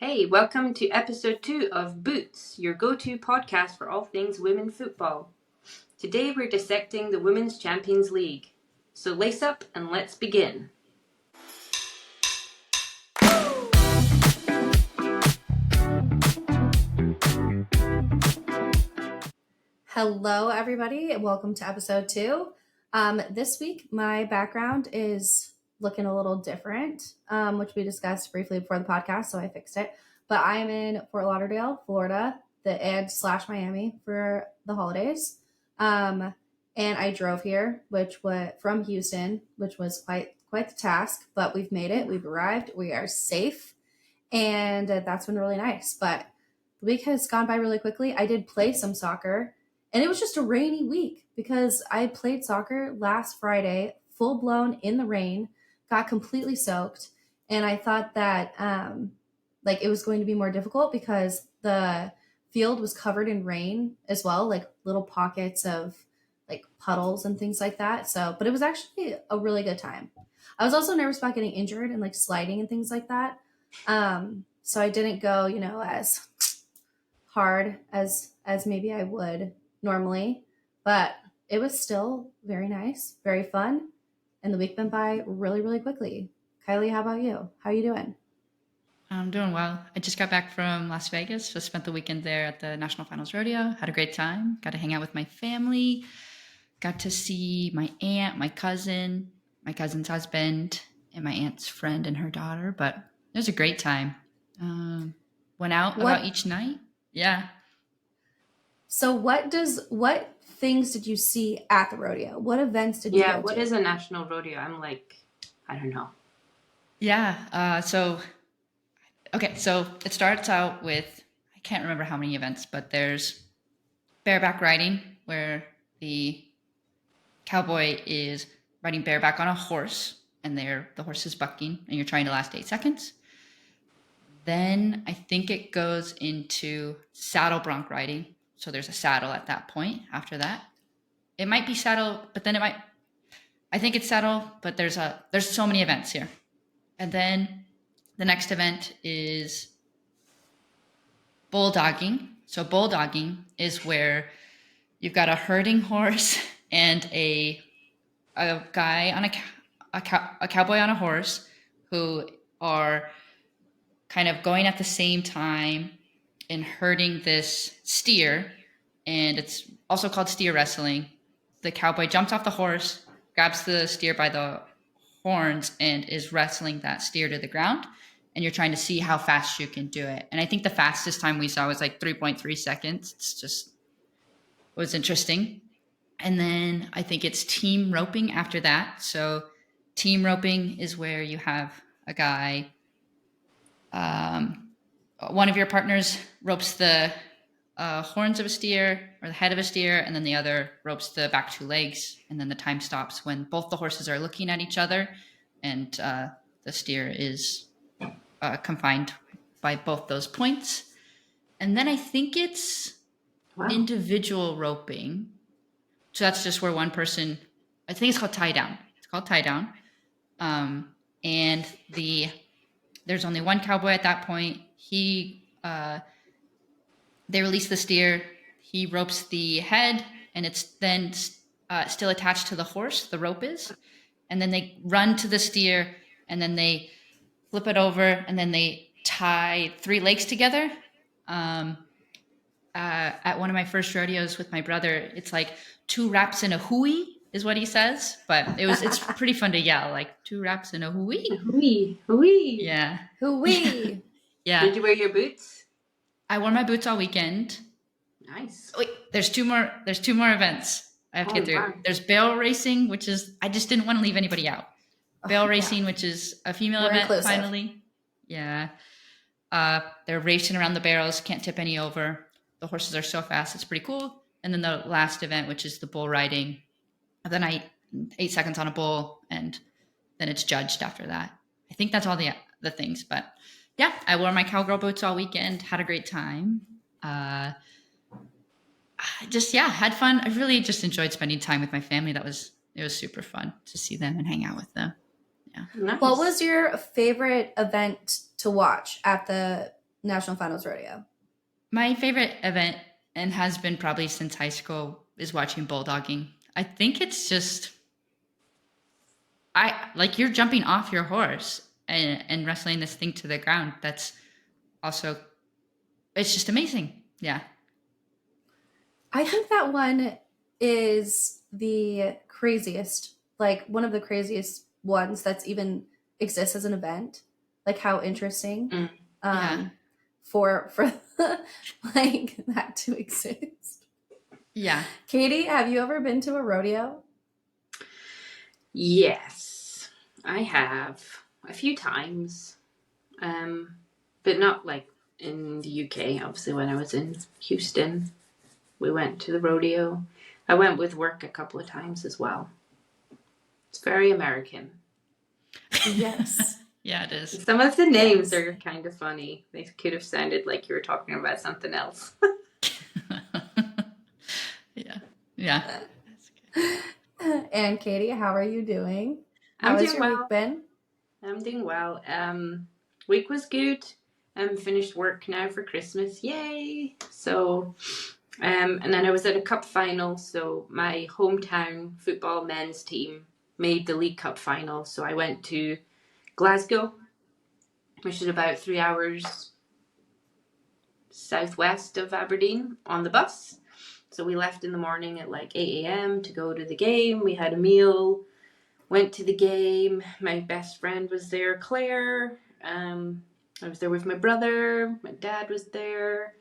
Hey, welcome to episode 2 of Boots, your go-to podcast for all things women football. Today we're dissecting the Women's Champions League. So lace up and let's begin. Hello, everybody. Welcome to episode 2. This week, my background is looking a little different, which we discussed briefly before the podcast, so I fixed it. But I'm in Fort Lauderdale, Florida, the /Miami for the holidays. And I drove here, which was from Houston, which was quite the task, but we've made it. We've arrived. We are safe, and that's been really nice. But the week has gone by really quickly. I did play some soccer. And it was just a rainy week because I played soccer last Friday, full blown in the rain, got completely soaked. And I thought that it was going to be more difficult because the field was covered in rain as well, like little pockets of like puddles and things like that. But it was actually a really good time. I was also nervous about getting injured and like sliding and things like that. So I didn't go, as hard as maybe I would normally, but it was still very nice, very fun, and the week went by really, really quickly. Kylie, how about you? How are you doing? I'm doing well. I just got back from Las Vegas. Just spent the weekend there at the National Finals Rodeo. Had a great time. Got to hang out with my family. Got to see my aunt, my cousin's husband, and my aunt's friend and her daughter. But it was a great time. Went out about each night. Yeah. So what things did you see at the rodeo? What events did you go to? Yeah, what is a national rodeo? I don't know. Yeah. So it starts out with, I can't remember how many events, but there's bareback riding, where the cowboy is riding bareback on a horse, and the horse is bucking, and you're trying to last 8 seconds. Then I think it goes into saddle bronc riding. So there's a saddle at that point. After that, it might be saddle, but then I think it's saddle, but there's so many events here. And then the next event is bulldogging. So bulldogging is where you've got a herding horse and a guy on a cowboy on a horse who are kind of going at the same time and herding this steer, and it's also called steer wrestling. The cowboy jumps off the horse, grabs the steer by the horns, and is wrestling that steer to the ground, and you're trying to see how fast you can do it. And I think the fastest time we saw was like 3.3 seconds. It was interesting. And then I think it's team roping after that. So team roping is where you have a guy, one of your partners ropes the horns of a steer or the head of a steer, and then the other ropes the back 2 legs, and then the time stops when both the horses are looking at each other, and the steer is confined by both those points. And then I think it's individual roping. So that's just where one person, I think it's called tie down. It's called tie down. And there's only one cowboy at that point. They release the steer. He ropes the head, and it's then still attached to the horse. The rope is, and then they run to the steer, and then they flip it over, and then they tie 3 legs together. At one of my first rodeos with my brother, it's like 2 raps and a hooey is what he says, but it's pretty fun to yell, like 2 raps and a hooey. Hooey, hooey. Yeah. Hooey. Yeah. Did you wear your boots? I wore my boots all weekend. Nice. Wait, there's two more events I have to get through. Wow. There's barrel racing, which is, I just didn't want to leave anybody out. Barrel racing, which is a female event, inclusive. Finally. Yeah. They're racing around the barrels, can't tip any over. The horses are so fast, it's pretty cool. And then the last event, which is the bull riding of the night, 8 seconds on a bull, and then it's judged after that. I think that's all the things, but yeah, I wore my cowgirl boots all weekend, had a great time. Had fun. I really just enjoyed spending time with my family. It was super fun to see them and hang out with them. Yeah. Nice. What was your favorite event to watch at the National Finals Rodeo? My favorite event, and has been probably since high school, is watching bulldogging. I think it's just you're jumping off your horse and wrestling this thing to the ground. That's also, it's just amazing. Yeah. I think that one is the craziest, like one of the craziest ones that's even exists as an event. Like how interesting Mm. Yeah. for like that to exist. Yeah. Katie, have you ever been to a rodeo? Yes, I have a few times, but not like in the UK. Obviously, when I was in Houston, we went to the rodeo. I went with work a couple of times as well. It's very American. Yes. Yeah, it is. Some of the names Yes. are kind of funny. They could have sounded like you were talking about something else. Yeah. Yeah. And Katie, how are you doing? How I'm has doing your well. week been? I'm doing well. Week was good. I'm finished work now for Christmas. Yay! So, and then I was at a cup final. So my hometown football men's team made the League Cup final. So I went to Glasgow, which is about 3 hours southwest of Aberdeen, on the bus. So we left in the morning at like 8 a.m. to go to the game. We had a meal, went to the game. My best friend was there, Claire. I was there with my brother. My dad was there.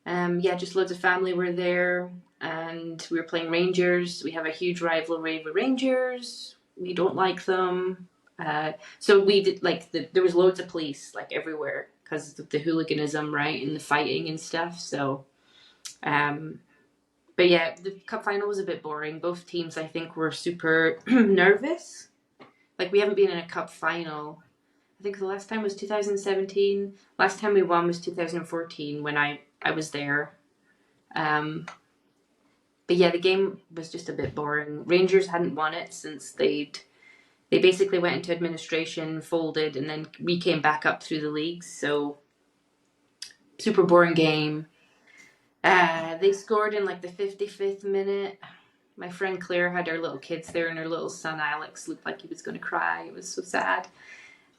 Yeah, just loads of family were there. And we were playing Rangers. We have a huge rivalry with Rangers. We don't like them. So we did there was loads of police like everywhere because of the hooliganism, right, and the fighting and stuff. So, but yeah, the cup final was a bit boring. Both teams, I think, were super nervous. Like we haven't been in a cup final. I think the last time was 2017. Last time we won was 2014 when I was there. But yeah, the game was just a bit boring. Rangers hadn't won it since they basically went into administration, folded, and then we came back up through the leagues. So super boring game. They scored in like the 55th minute. My friend Claire had her little kids there, and her little son Alex looked like he was going to cry. It was so sad.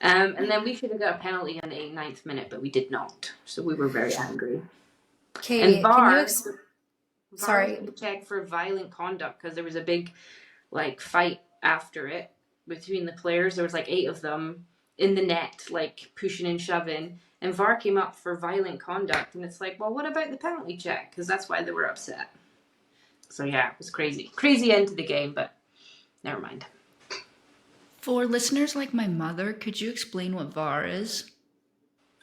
And then we should have got a penalty on the 89th minute, but we did not. So we were very angry. Katie, And VAR sorry. was checked for violent conduct because there was a big like fight after it between the players. There was like 8 of them in the net, like pushing and shoving. And VAR came up for violent conduct, and it's like, well, what about the penalty check? Because that's why they were upset. So yeah, it was crazy. Crazy end to the game, but never mind. For listeners like my mother, could you explain what VAR is?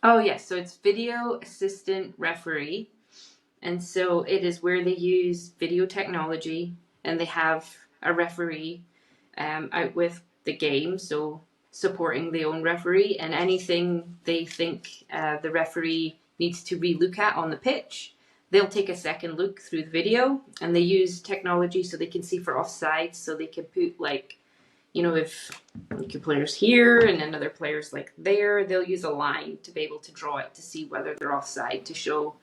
Oh, yes. So it's video assistant referee. And so it is where they use video technology and they have a referee out with the game. So supporting the own referee and anything they think the referee needs to relook at on the pitch. They'll take a second look through the video and they use technology so they can see for offsides. So they can put like, you know, if like your player's here and another player's like there, they'll use a line to be able to draw it to see whether they're offside to show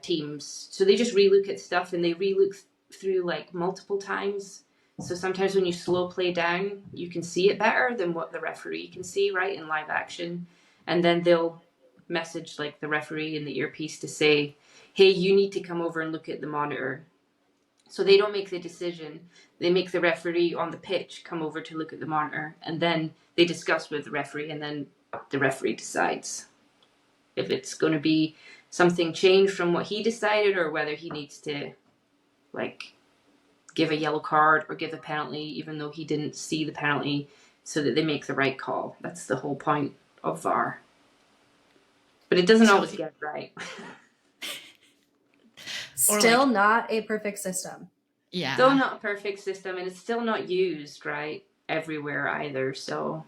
teams. So they just relook at stuff and they relook through like multiple times. So sometimes when you slow play down, you can see it better than what the referee can see, right, in live action. And then they'll message like the referee in the earpiece to say, hey, you need to come over and look at the monitor. So they don't make the decision. They make the referee on the pitch come over to look at the monitor, and then they discuss with the referee, and then the referee decides if it's going to be something changed from what he decided or whether he needs to like give a yellow card or give a penalty even though he didn't see the penalty, so that they make the right call. That's the whole point of VAR. But it doesn't always get it right. Still not a perfect system. Yeah. Still not a perfect system, and it's still not used right everywhere either. So,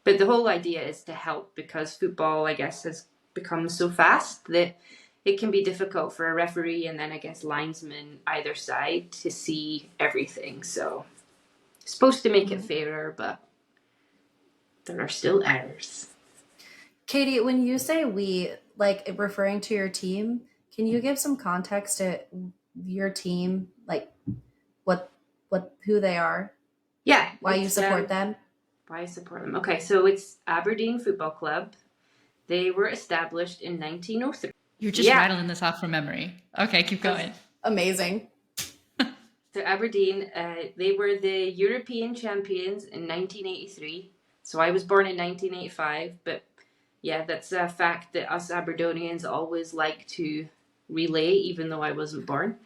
but the whole idea is to help, because football, I guess, has become so fast that it can be difficult for a referee and then I guess linesmen either side to see everything. So it's supposed to make it fairer, but there are still errors. Katie, when you say we, like referring to your team, can you give some context to your team, like what who they are, Yeah, why you support them? why I support them. Okay, so it's Aberdeen Football Club. They were established in 1903. You're just Yeah, rattling this off from memory. Okay, keep going. Amazing. so Aberdeen, they were the European champions in 1983. So I was born in 1985, but yeah, that's a fact that us Aberdonians always like to relay, even though I wasn't born.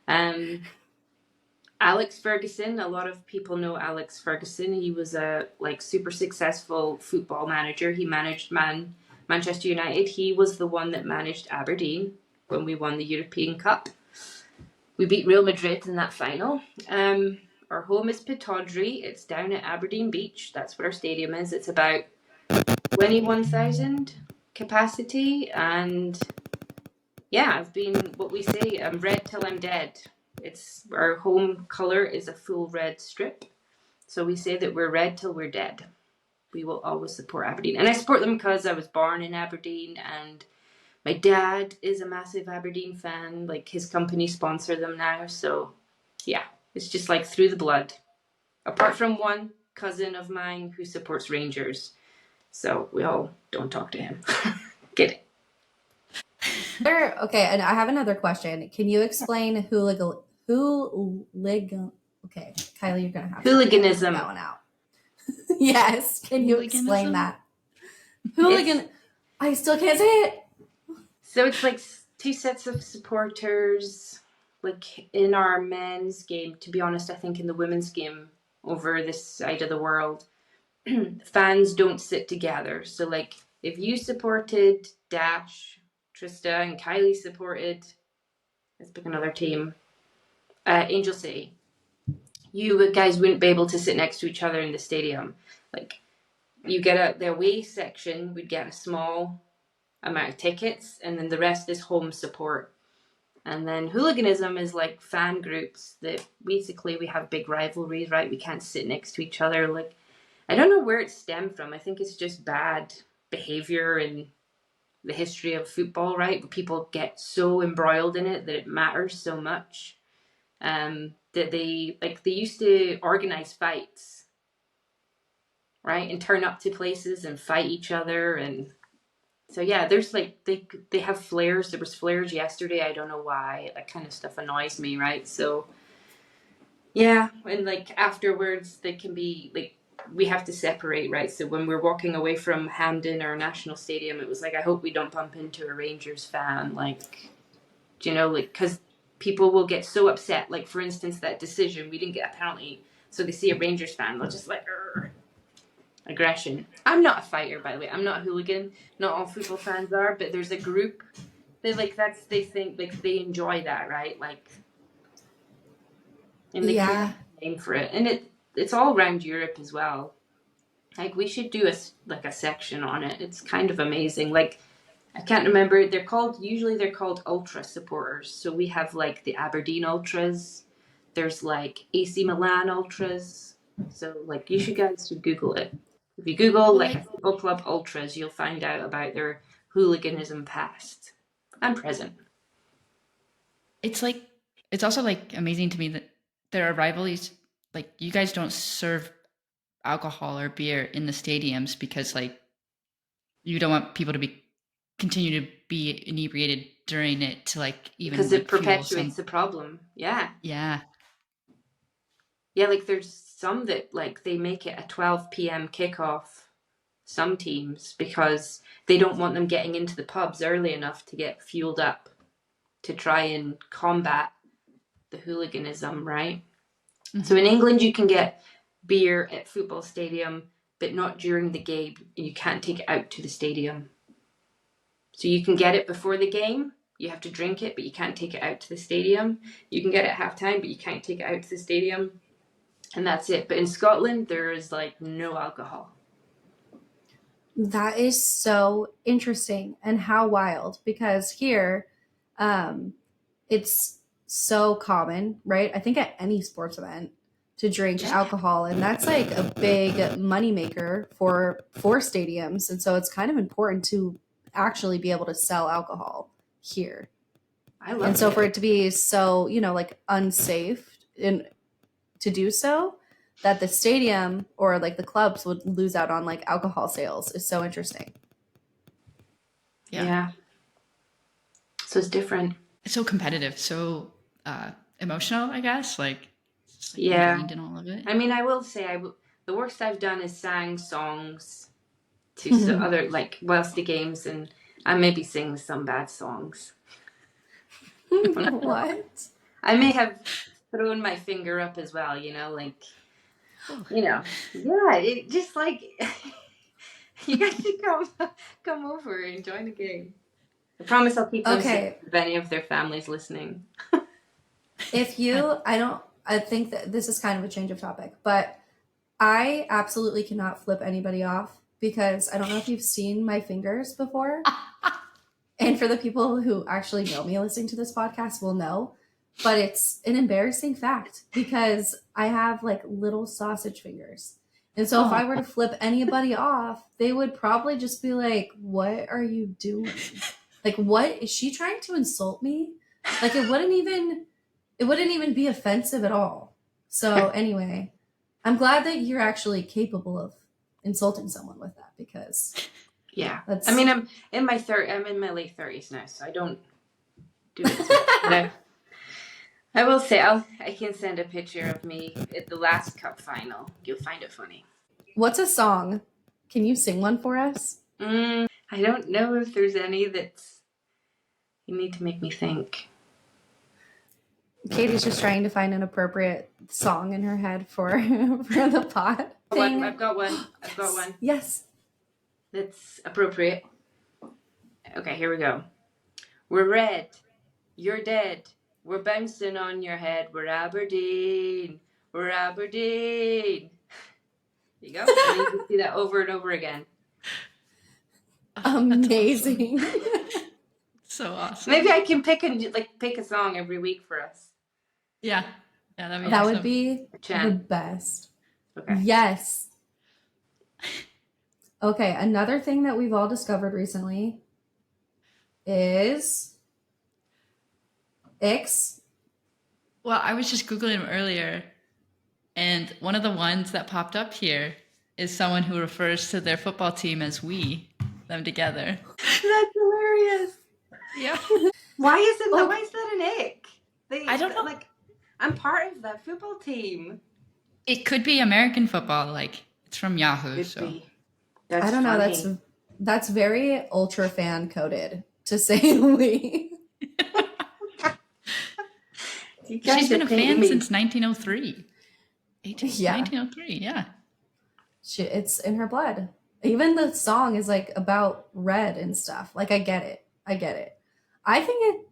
Um, Alex Ferguson, a lot of people know Alex Ferguson. He was a super successful football manager. He managed Manchester United. He was the one that managed Aberdeen when we won the European Cup. We beat Real Madrid in that final. Our home is Pittodrie. It's down at Aberdeen Beach. That's where our stadium is. It's about 21,000 capacity, and yeah, I've been what we say. I'm red till I'm dead. It's our home color is a full red strip, so we say that we're red till we're dead. We will always support Aberdeen, and I support them because I was born in Aberdeen, and my dad is a massive Aberdeen fan. Like his company sponsor them now, so yeah, it's just like through the blood. Apart from one cousin of mine who supports Rangers, so we all don't talk to him. Get it? Okay, and I have another question. Can you explain hooligan? Okay, Kylie, you're gonna have to Hooliganism. that one out. Yes, can you explain Hooliganism? that? Hooligan. I still can't say it. So it's like two sets of supporters. Like in our men's game, to be honest, I think in the women's game over this side of the world, fans don't sit together. So like if you supported Dash, Trista, and Kylie supported, let's pick another team, Angel City, you guys wouldn't be able to sit next to each other in the stadium. Like you get the away section would get a small amount of tickets, and then the rest is home support. And then hooliganism is like fan groups that basically we have big rivalries, right? We can't sit next to each other. Like I don't know where it stemmed from. I think it's just bad behavior in the history of football, right? People get so embroiled in it that it matters so much. That they used to organize fights, right, and turn up to places and fight each other. And so yeah, there's like they have flares. There was flares yesterday. I don't know why. That kind of stuff annoys me, right? So yeah, and like afterwards, they can be like we have to separate, right? So when we're walking away from Hampden or National Stadium, it was like I hope we don't bump into a Rangers fan, like like because people will get so upset. Like for instance, that decision we didn't get a penalty, so they see a Rangers fan, they'll just like. Urgh. Aggression. I'm not a fighter, by the way. I'm not a hooligan. Not all football fans are, but there's a group they they think like they enjoy that, right? Like, and they create a name for it, and it's all around Europe as well. Like we should do a section on it. It's kind of amazing. Like I can't remember. Usually they're called ultra supporters. So we have like the Aberdeen ultras. There's like AC Milan ultras. So like you guys should Google it. If you Google like a football club ultras, you'll find out about their hooliganism past and present. It's also like amazing to me that there are rivalries. Like you guys don't serve alcohol or beer in the stadiums because like you don't want people to continue to be inebriated during it to like even because it like fuel perpetuates the problem. Yeah. Yeah. Yeah, like there's some that like they make it a 12 p.m. kickoff, some teams, because they don't want them getting into the pubs early enough to get fueled up to try and combat the hooliganism, right? Mm-hmm. So in England, you can get beer at football stadium, but not during the game. You can't take it out to the stadium. So you can get it before the game. You have to drink it, but you can't take it out to the stadium. You can get it at halftime, but you can't take it out to the stadium. And that's it. But in Scotland, there is like no alcohol. That is so interesting and how wild, because here it's so common, right? I think at any sports event to drink alcohol, and that's like a big moneymaker for stadiums, and so it's kind of important to actually be able to sell alcohol here. I love And so it. for it to be so, like unsafe and to do so, that the stadium or like the clubs would lose out on like alcohol sales is so interesting. Yeah. So it's different. It's so competitive, so emotional, I guess. Like, it's like Yeah. ingrained in all of it. I mean, I will say, the worst I've done is sang songs to other, like, whilst the games, and I maybe sing some bad songs. What? I may have thrown my finger up as well, like, yeah, it just like, you guys should come over and join the game. I promise I'll keep them safe if any of their families listening. I think that this is kind of a change of topic, but I absolutely cannot flip anybody off because I don't know if you've seen my fingers before. And for the people who actually know me listening to this podcast will know, but it's an embarrassing fact because I have like little sausage fingers. And so if I were to flip anybody off, they would probably just be like, what are you doing? Like, what is she trying to insult me? Like, it wouldn't even be offensive at all. So anyway, I'm glad that you're actually capable of insulting someone with that because yeah, I mean, I'm in my late 30s now, so I don't do it. But I will say I can send a picture of me at the last cup final. You'll find it funny. What's a song? Can you sing one for us? I don't know if there's any that's. You need to make me think. Katie's just trying to find an appropriate song in her head for the pot. I've got one. Yes. That's appropriate. Okay, here we go. We're red. You're dead. We're bouncing on your head. We're Aberdeen. We're Aberdeen. There you go. And you can see that over and over again. Amazing. So awesome. Maybe I can pick a song every week for us. Yeah, that'd be that awesome. would be the best. Okay. Yes. Okay, another thing that we've all discovered recently is Icks. Well, I was just Googling him earlier, and one of the ones that popped up here is someone who refers to their football team as we, them together. That's hilarious. Yeah. Why is that an ick? I don't know. Like, I'm part of that football team. It could be American football, like it's from Yahoo. Could so be. That's I don't know. funny. That's very ultra fan coded to say we. She's been a fan since 1903. Yeah. 1903, yeah. It's in her blood. Even the song is like about red and stuff. Like I get it. I think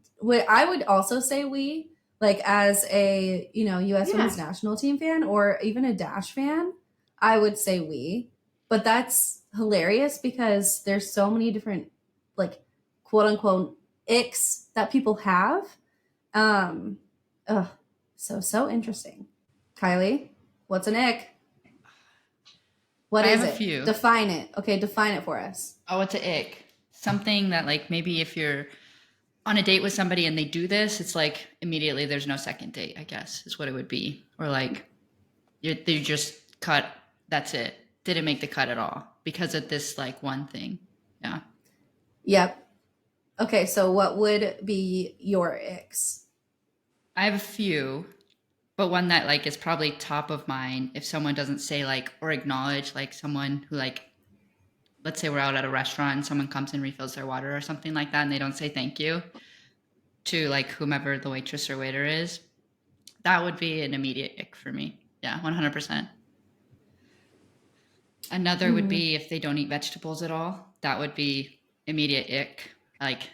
I would also say we, like as a, US Women's National Team fan or even a Dash fan, I would say we. But that's hilarious because there's so many different like quote unquote icks that people have. So interesting. Kylie, what's an ick? What is it? I have a few. Define it. Okay, define it for us. Oh, what's an ick? Something that like maybe if you're on a date with somebody and they do this, it's like immediately there's no second date, I guess, is what it would be. Or like they just cut, that's it. Didn't make the cut at all because of this like one thing. Yeah. Yep. Okay, so what would be your icks? I have a few, but one that like is probably top of mind if someone doesn't say like or acknowledge like someone who like, let's say we're out at a restaurant and someone comes and refills their water or something like that and they don't say thank you to like whomever the waitress or waiter is. That would be an immediate ick for me. Yeah, 100%. Another would be if they don't eat vegetables at all. That would be immediate ick. Like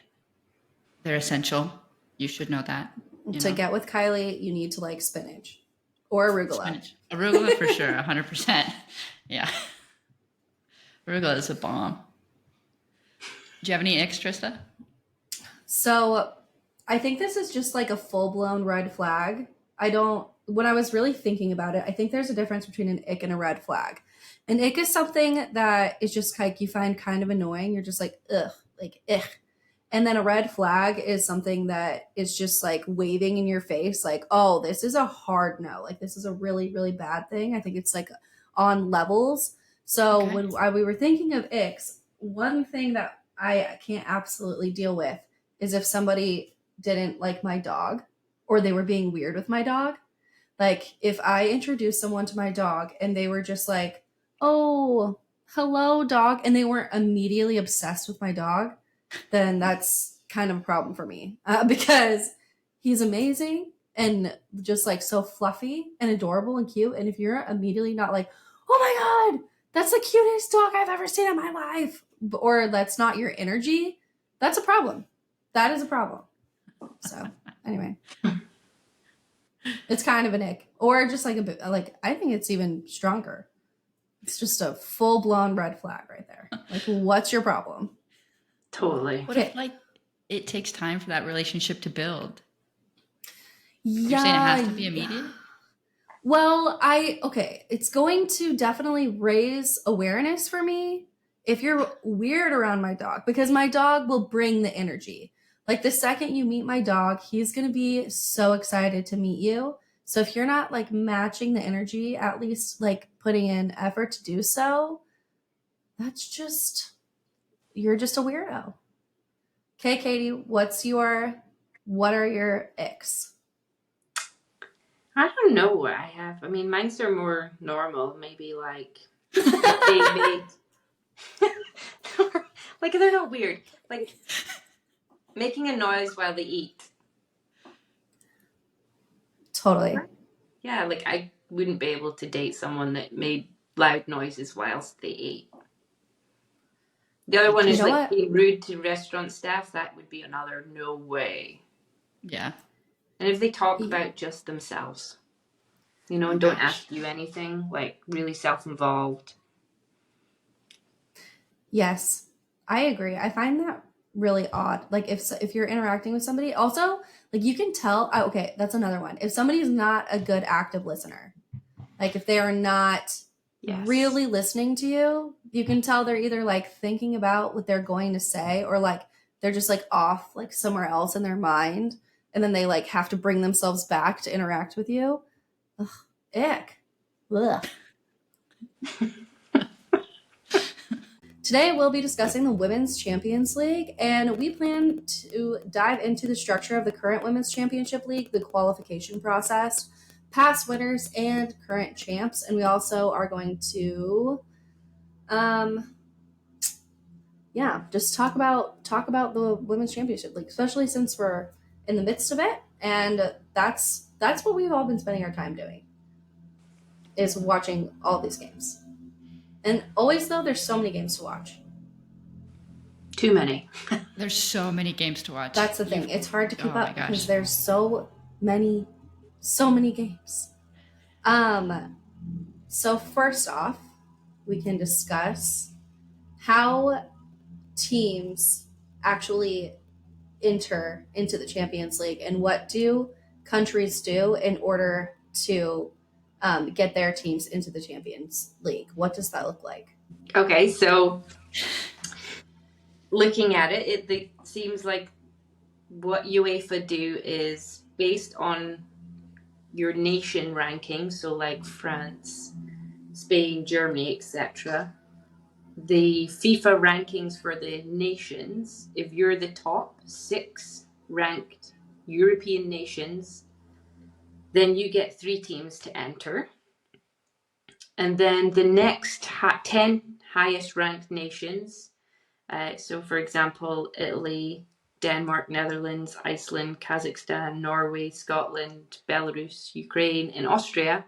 they're essential. You should know that. To get with Kylie, you need to like spinach or arugula. Spinach. Arugula for sure, 100%. Yeah. Arugula is a bomb. Do you have any icks, Trista? So I think this is just like a full-blown red flag. I don't when I was really thinking about it, I think there's a difference between an ick and a red flag. An ick is something that is just like you find kind of annoying. You're just like, ugh, like, ugh. And then a red flag is something that is just like waving in your face, like, oh, this is a hard no. Like, this is a really, really bad thing. I think it's like on levels. So Okay. when we were thinking of icks, one thing that I can't absolutely deal with is if somebody didn't like my dog or they were being weird with my dog. Like, if I introduced someone to my dog and they were just like, oh, hello, dog, and they weren't immediately obsessed with my dog, then that's kind of a problem for me because he's amazing and just like so fluffy and adorable and cute. And if you're immediately not like, oh my God, that's the cutest dog I've ever seen in my life, or that's not your energy, that's a problem. That is a problem. So, anyway. It's kind of an ick, or just like a bit like I think it's even stronger. It's just a full blown red flag right there. Like, what's your problem? Totally. What if like it takes time for that relationship to build? Yeah, You're saying it has to be immediate? Well, it's going to definitely raise awareness for me if you're weird around my dog, because my dog will bring the energy. Like, the second you meet my dog, he's going to be so excited to meet you. So if you're not like matching the energy, at least like putting in effort to do so, you're just a weirdo. Okay, Katie, what are your icks? I don't know what I have. I mean, mine's are more normal. Maybe like they made like they're not weird. Like making a noise while they eat. Totally. Yeah, like I wouldn't be able to date someone that made loud noises whilst they ate. The other one You is know like what? being rude to restaurant staff. That would be another no way. Yeah. And if they talk about just themselves, you know, and don't ask you anything, like really self-involved. Yes, I agree. I find that really odd. Like, if you're interacting with somebody, also like you can tell. Okay, that's another one. If somebody's not a good active listener, like if they are not really listening to you, you can tell they're either like thinking about what they're going to say, or like they're just like off like somewhere else in their mind, and then they like have to bring themselves back to interact with you. Ugh, ick. Ugh. Today, we'll be discussing the Women's Champions League, and we plan to dive into the structure of the current Women's Championship League, the qualification process, past winners, and current champs. And we also are going to, just talk about the Women's Championship League, especially since we're in the midst of it, and that's what we've all been spending our time doing, is watching all these games. And always, though, there's so many games to watch. Too many. There's so many games to watch. That's the thing. It's hard to keep Oh my up because gosh. there's so many games. So first off, we can discuss how teams actually enter into the Champions League and what do countries do in order to get their teams into the Champions League. What does that look like? Okay, so looking at it, it seems like what UEFA do is based on your nation ranking, so like France, Spain, Germany, etc. The FIFA rankings for the nations, if you're the top 6 ranked European nations, then you get 3 teams to enter. And then the next 10 highest ranked nations, so for example, Italy, Denmark, Netherlands, Iceland, Kazakhstan, Norway, Scotland, Belarus, Ukraine, and Austria,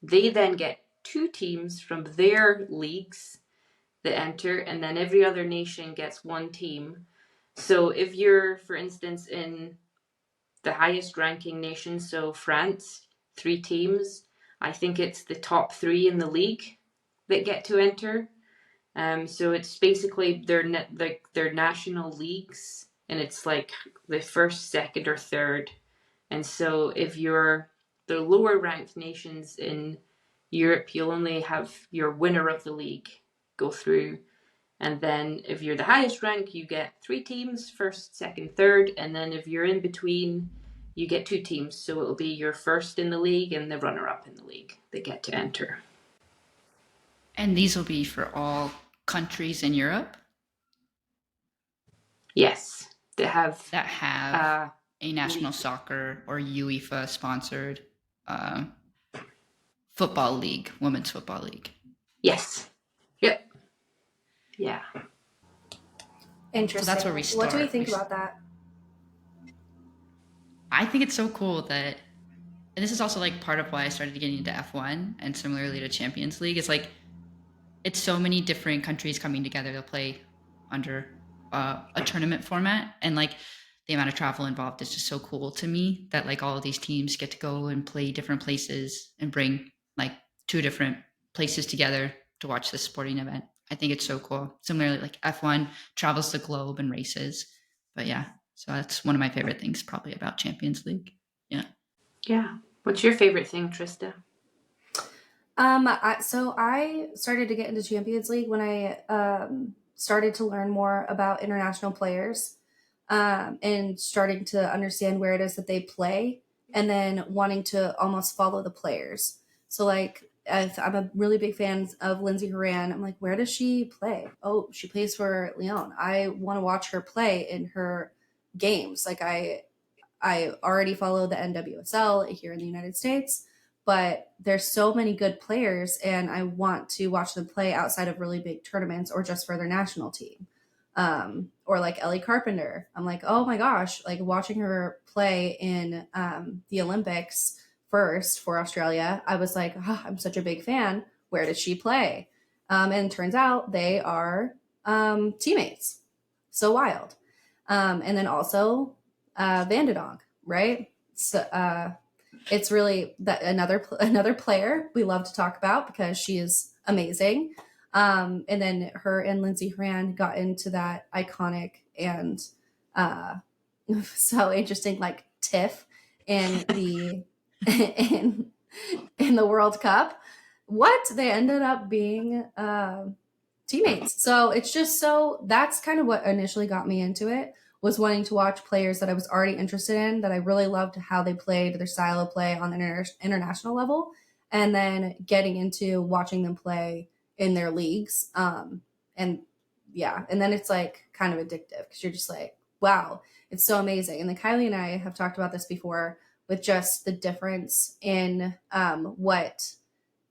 they then get 2 teams from their leagues that enter, and then every other nation gets 1 team. So if you're, for instance, in the highest ranking nation, so France, 3 teams, I think it's the top 3 in the league that get to enter. So it's basically their national leagues, and it's like the first, second, or third. And so if you're the lower ranked nations in Europe, you'll only have your winner of the league go through. And then if you're the highest rank, you get 3 teams, first, second, third. And then if you're in between, you get 2 teams. So it'll be your first in the league and the runner-up in the league. They get to enter. And these will be for all countries in Europe? Yes. That have a national soccer or UEFA sponsored football league, women's football league. Yes. Yep. Yeah. Interesting. So that's where we start. What do we think about that? I think it's so cool that, and this is also like part of why I started getting into F1 and similarly to Champions League. It's like, it's so many different countries coming together to play under a tournament format, and like the amount of travel involved is just so cool to me that like all of these teams get to go and play different places and bring like 2 different places together to watch this sporting event. I think it's so cool. Similarly, like F1 travels the globe and races. But yeah, so that's one of my favorite things probably about Champions League. Yeah. Yeah. What's your favorite thing, Trista? So I started to get into Champions League when I started to learn more about international players, and starting to understand where it is that they play, and then wanting to almost follow the players. So like, I'm a really big fan of Lindsay Horan. I'm like, where does she play? Oh, she plays for Lyon. I want to watch her play in her games. Like I already follow the NWSL here in the United States, but there's so many good players, and I want to watch them play outside of really big tournaments or just for their national team. Or like Ellie Carpenter. I'm like, oh my gosh, like watching her play in the Olympics first for Australia, I was like, oh, I'm such a big fan. Where does she play? And it turns out they are teammates. So wild. And then also Vanderdonk, right? So it's really that another player we love to talk about because she is amazing. And then her and Lindsay Horan got into that iconic and so interesting like tiff in the in the World Cup. What they ended up being teammates. So it's just so that's kind of what initially got me into it, was wanting to watch players that I was already interested in, that I really loved how they played, their style of play on the international level, and then getting into watching them play in their leagues. And yeah, and then it's like kind of addictive because you're just like, wow, it's so amazing. And then Kylie and I have talked about this before with just the difference in what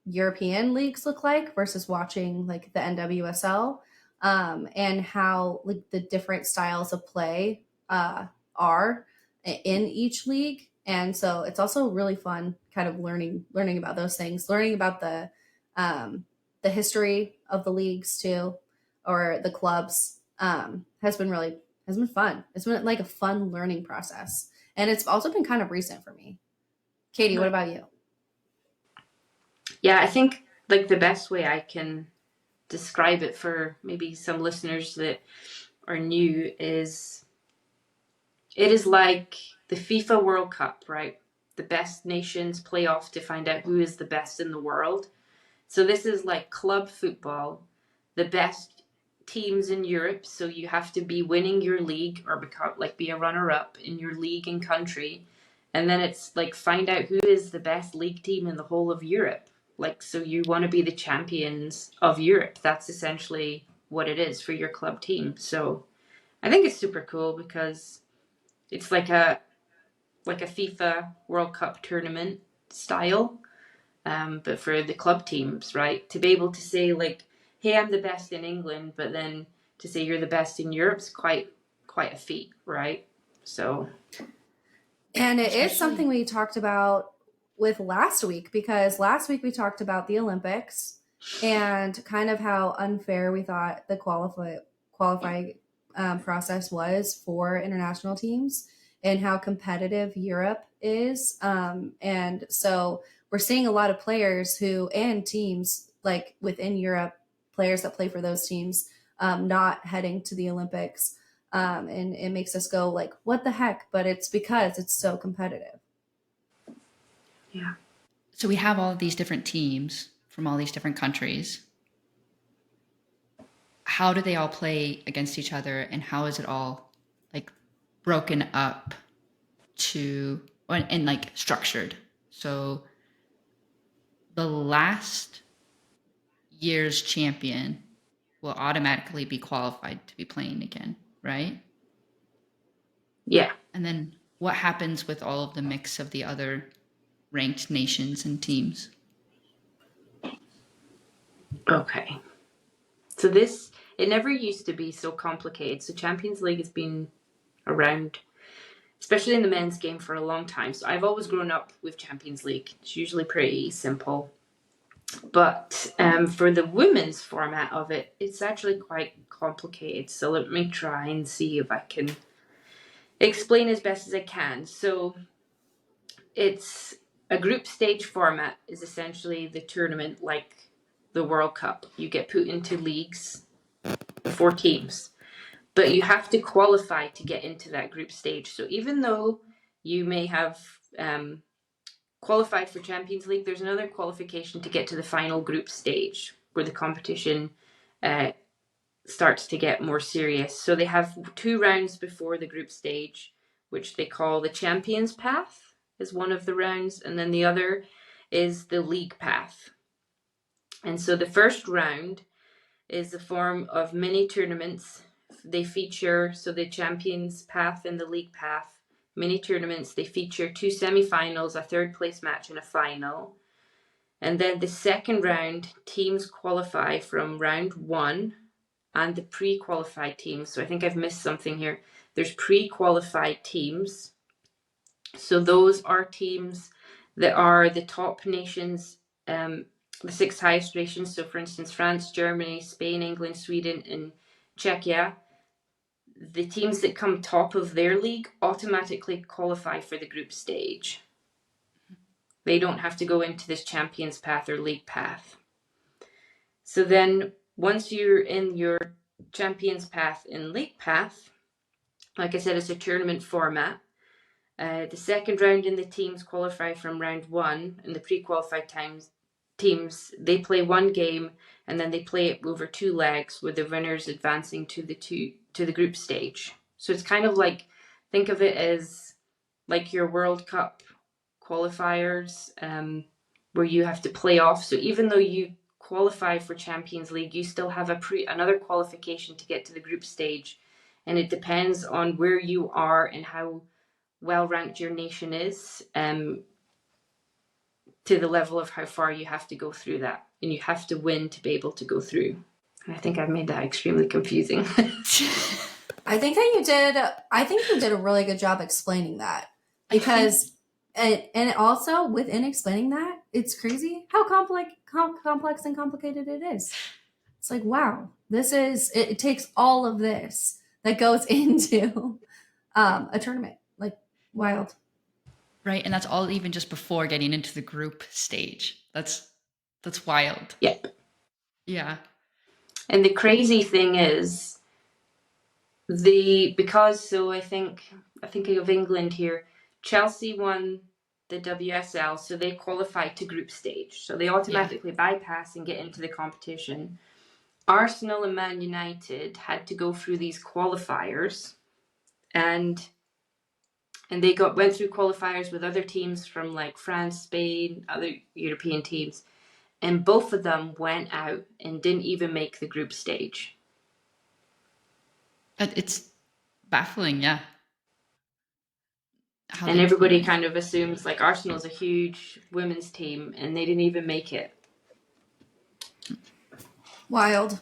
European leagues look like versus watching like the NWSL, and how like the different styles of play are in each league. And so it's also really fun kind of learning about those things, learning about the history of the leagues too, or the clubs, has been fun. It's been like a fun learning process. And it's also been kind of recent for me. Katie, what about you? Yeah, I think like the best way I can describe it for maybe some listeners that are new is it is like the FIFA World Cup, right? The best nations play off to find out who is the best in the world. So this is like club football, the best teams in Europe. So you have to be winning your league or become like be a runner-up in your league and country. And then it's like find out who is the best league team in the whole of Europe. Like, so you want to be the champions of Europe. That's essentially what it is for your club team. So I think it's super cool because it's like a FIFA World Cup tournament style, but for the club teams, right? To be able to say like, hey, I'm the best in England, but then to say you're the best in Europe is quite a feat, right? So, and it is something we talked about with last week, because last week we talked about the Olympics and kind of how unfair we thought the qualifying process was for international teams and how competitive Europe is. And so we're seeing a lot of players and teams like within Europe, players that play for those teams, not heading to the Olympics. And it makes us go like, what the heck? But it's because it's so competitive. Yeah. So we have all of these different teams from all these different countries. How do they all play against each other, and how is it all like broken up to and like structured? So the last year's champion will automatically be qualified to be playing again, right? Yeah. And then what happens with all of the mix of the other ranked nations and teams? Okay. So this, it never used to be so complicated. So Champions League has been around, especially in the men's game, for a long time. So I've always grown up with Champions League. It's usually pretty simple. But for the women's format of it, it's actually quite complicated. So let me try and see if I can explain as best as I can. So it's a group stage format is essentially the tournament like the World Cup. You get put into leagues, 4 teams, but you have to qualify to get into that group stage. So even though you may have qualified for Champions League, there's another qualification to get to the final group stage where the competition starts to get more serious. So they have 2 rounds before the group stage, which they call the Champions Path, is one of the rounds, and then the other is the League Path. And so the first round is the form of mini tournaments. They feature, so the Champions Path and the League Path, mini tournaments, they feature 2 semi-finals, a third place match, and a final. And then the second round, teams qualify from round 1 and the pre-qualified teams. So I think I've missed something here. There's pre-qualified teams. So those are teams that are the top nations, the 6 highest nations. So for instance, France, Germany, Spain, England, Sweden, and Czechia. The teams that come top of their league automatically qualify for the group stage. They don't have to go into this Champions Path or League Path. So then once you're in your Champions Path and League Path, like I said, it's a tournament format. The second round in the teams qualify from round 1, and the pre-qualified teams, they play 1 game and then they play it over 2 legs, with the winners advancing to the group stage. So it's kind of like, think of it as like your World Cup qualifiers, where you have to play off. So even though you qualify for Champions League, you still have another qualification to get to the group stage, and it depends on where you are and how well ranked your nation is, to the level of how far you have to go through that, and you have to win to be able to go through. I think I've made that extremely confusing. I think you did a really good job explaining that, because and also within explaining that, it's crazy how complex and complicated it is. It's like, wow, it takes all of this that goes into a tournament. Like, wild. Right, and that's all even just before getting into the group stage. That's wild. Yep. Yeah. And the crazy thing is, so I think of England here. Chelsea won the WSL, so they qualified to group stage. So they automatically bypass and get into the competition. Arsenal and Man United had to go through these qualifiers, and they went through qualifiers with other teams from like France, Spain, other European teams, and both of them went out and didn't even make the group stage. It's baffling, yeah. And everybody kind of assumes like Arsenal's a huge women's team, and they didn't even make it. Wild.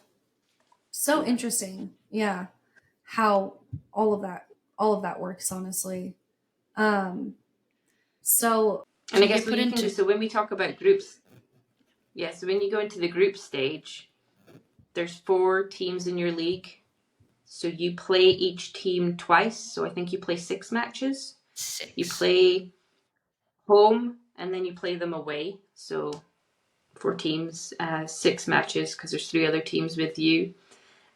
So interesting. Yeah. How all of that works, honestly. So And I guess so when we talk about groups, so when you go into the group stage, there's 4 teams in your league. So you play each team twice. So I think you play 6 matches. 6. You play home and then you play them away. So 4 teams, 6 matches, because there's 3 other teams with you.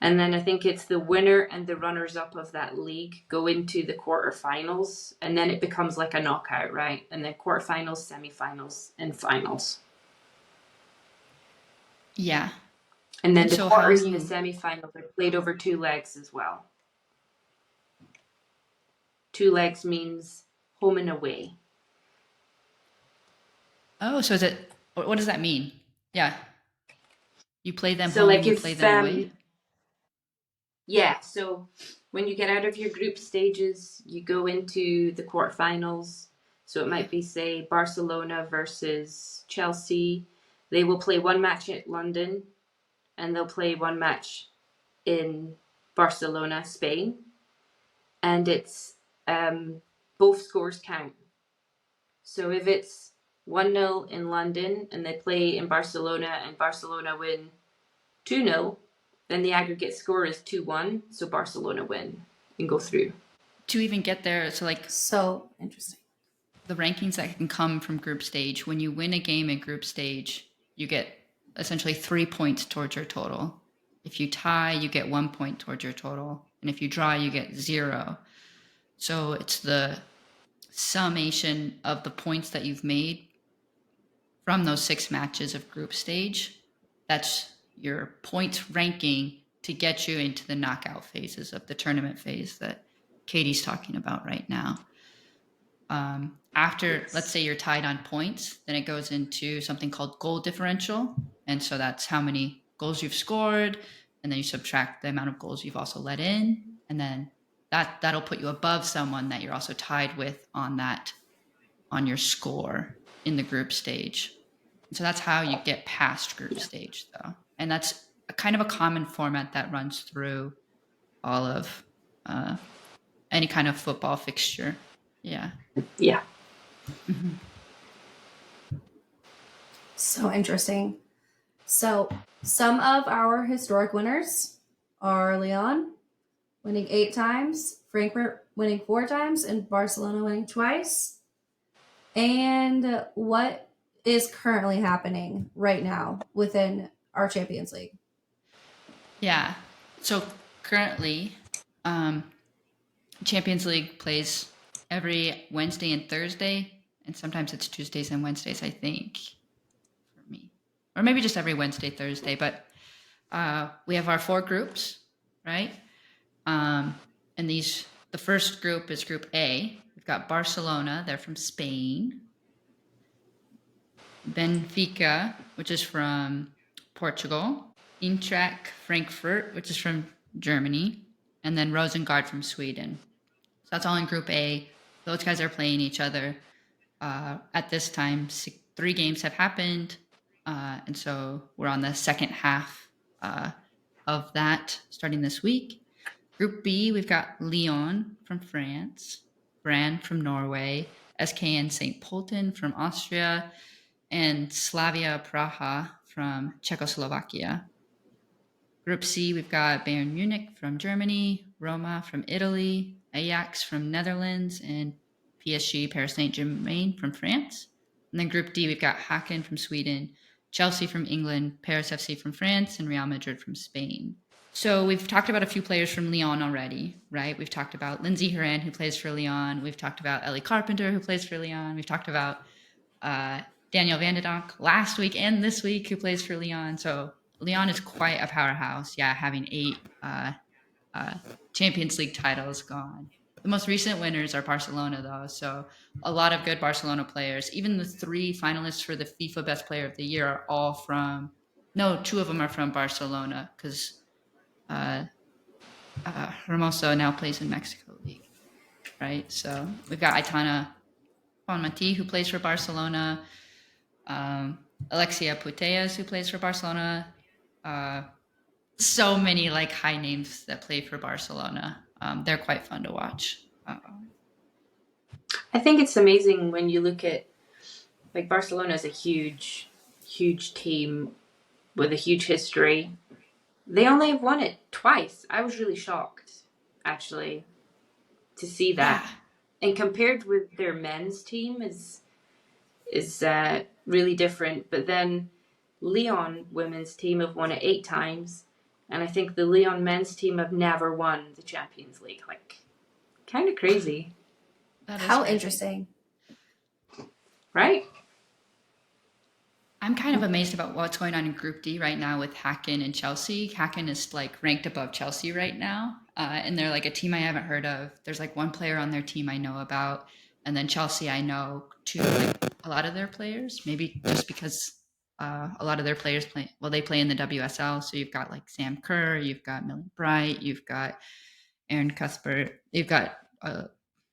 And then I think it's the winner and the runners-up of that league go into the quarterfinals, and then it becomes like a knockout, right? And then quarterfinals, semifinals, and finals. Yeah. And then And the so how quarters and you... the semifinals are played over 2 legs as well. 2 legs means home and away. Oh, so is it... What does that mean? Yeah. You play them So home like and you play them away? yeah, so when you get out of your group stages, you go into the quarterfinals. So it might be, say, Barcelona versus Chelsea. They will play one match at London, and they'll play one match in Barcelona, Spain. And it's both scores count. So if it's 1-0 in London and they play in Barcelona and Barcelona win 2-0, then the aggregate score is 2-1, so Barcelona win and go through. To even get there, so like So interesting. the rankings that can come from group stage, when you win a game in group stage, you get essentially 3 points towards your total. If you tie, you get 1 point towards your total. And if you draw, you get 0. So it's the summation of the points that you've made from those 6 matches of group stage. That's your points ranking to get you into the knockout phases of the tournament phase that Katie's talking about right now. After, Yes. let's say you're tied on points, then it goes into something called goal differential. And so that's how many goals you've scored. And then you subtract the amount of goals you've also let in. And then that'll put you above someone that you're also tied with on your score in the group stage. And so that's how you get past group stage, though. And that's a kind of a common format that runs through all of any kind of football fixture. Yeah. Yeah. Mm-hmm. So interesting. So some of our historic winners are Lyon winning 8 times, Frankfurt winning 4 times, and Barcelona winning twice. And what is currently happening right now within our Champions League? Yeah. So currently, Champions League plays every Wednesday and Thursday, and sometimes it's Tuesdays and Wednesdays, I think, for me. Or maybe just every Wednesday, Thursday. But we have our 4 groups, right? And the first group is Group A. We've got Barcelona, they're from Spain. Benfica, which is from Portugal. Eintracht Frankfurt, which is from Germany. And then Rosengard from Sweden. So that's all in Group A. Those guys are playing each other. At this time, 3 games have happened. And so we're on the second half of that starting this week. Group B, we've got Lyon from France, Brann from Norway, SKN St. Polten from Austria, and Slavia Praha from Czechoslovakia. Group C, we've got Bayern Munich from Germany, Roma from Italy, Ajax from Netherlands, and PSG Paris Saint-Germain from France. And then Group D, we've got Haken from Sweden, Chelsea from England, Paris FC from France, and Real Madrid from Spain. So we've talked about a few players from Lyon already, right? We've talked about Lindsey Horan, who plays for Lyon. We've talked about Ellie Carpenter, who plays for Lyon. We've talked about Daniel Van de Donk last week and this week, who plays for Lyon. So Lyon is quite a powerhouse. Yeah, having 8 Champions League titles gone. The most recent winners are Barcelona, though. So a lot of good Barcelona players. Even the 3 finalists for the FIFA Best Player of the Year are all from... No, 2 of them are from Barcelona, because Hermoso now plays in Mexico League, right? So we've got Aitana Bonmatí, who plays for Barcelona, Alexia Putellas, who plays for Barcelona. So many like high names that play for Barcelona. They're quite fun to watch. I think it's amazing when you look at, like, Barcelona is a huge, huge team with a huge history. They only have won it twice. I was really shocked, actually, to see that. Yeah. And compared with their men's team is really different. But then Lyon women's team have won it 8 times, And I think the Lyon men's team have never won the Champions League. Like, kind of crazy. That is How crazy. interesting. Right? I'm kind of amazed about what's going on in Group D right now with Hacken and Chelsea. Hacken is like ranked above Chelsea right now, and they're like a team I haven't heard of. There's like one player on their team I know about, and then Chelsea I know too, like a lot of their players. Maybe just because a lot of their players play. Well, they play in the WSL, so you've got like Sam Kerr, you've got Millie Bright, you've got Aaron Cuthbert, you've got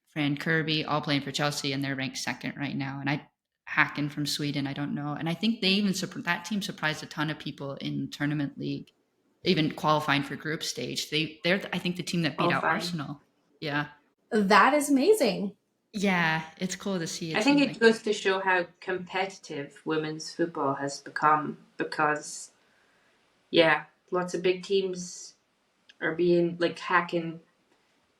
Fran Kirby, all playing for Chelsea, and they're ranked second right now. And Hacken from Sweden, I don't know. And I think they even that team surprised a ton of people in tournament league, even qualifying for group stage. They're I think the team that beat out Arsenal. Yeah. That is amazing. Yeah, it's cool to see. I think it goes to show how competitive women's football has become because, yeah, lots of big teams are being like hacking.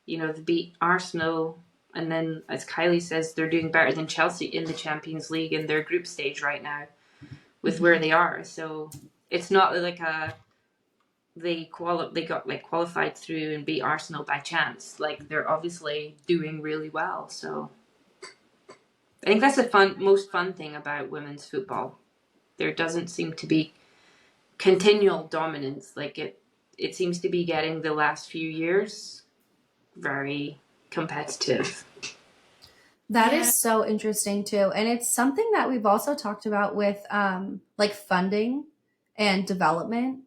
They beat Arsenal, and then, as Kylie says, they're doing better than Chelsea in the Champions League in their group stage right now with where they are. So it's not like they got like qualified through and beat Arsenal by chance. Like, they're obviously doing really well. So I think that's the most fun thing about women's football. There doesn't seem to be continual dominance. Like it seems to be getting the last few years very competitive. That is so interesting too. And it's something that we've also talked about with like funding and development,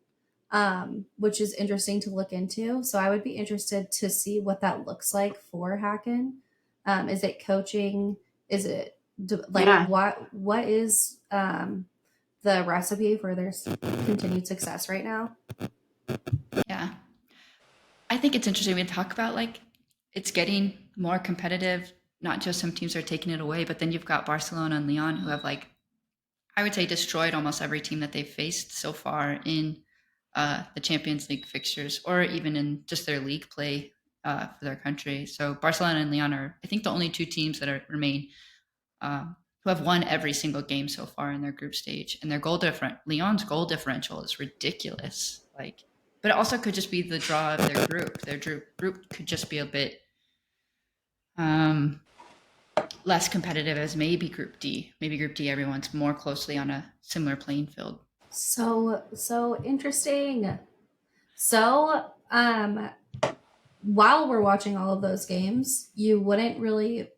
which is interesting to look into. So I would be interested to see what that looks like for Hacken. Is it coaching? Is it what is the recipe for their continued success right now? Yeah. I think it's interesting. We talk about like it's getting more competitive. Not just some teams are taking it away, but then you've got Barcelona and Lyon who have like, I would say, destroyed almost every team that they've faced so far in the Champions League fixtures, or even in just their league play for their country. So Barcelona and Lyon are, I think, the only two teams that remain who have won every single game so far in their group stage, and Lyon's goal differential is ridiculous. Like, but it also could just be the draw of their group. Their group could just be a bit less competitive as maybe Group D. Maybe Group D, everyone's more closely on a similar playing field. So interesting. So while we're watching all of those games, you wouldn't really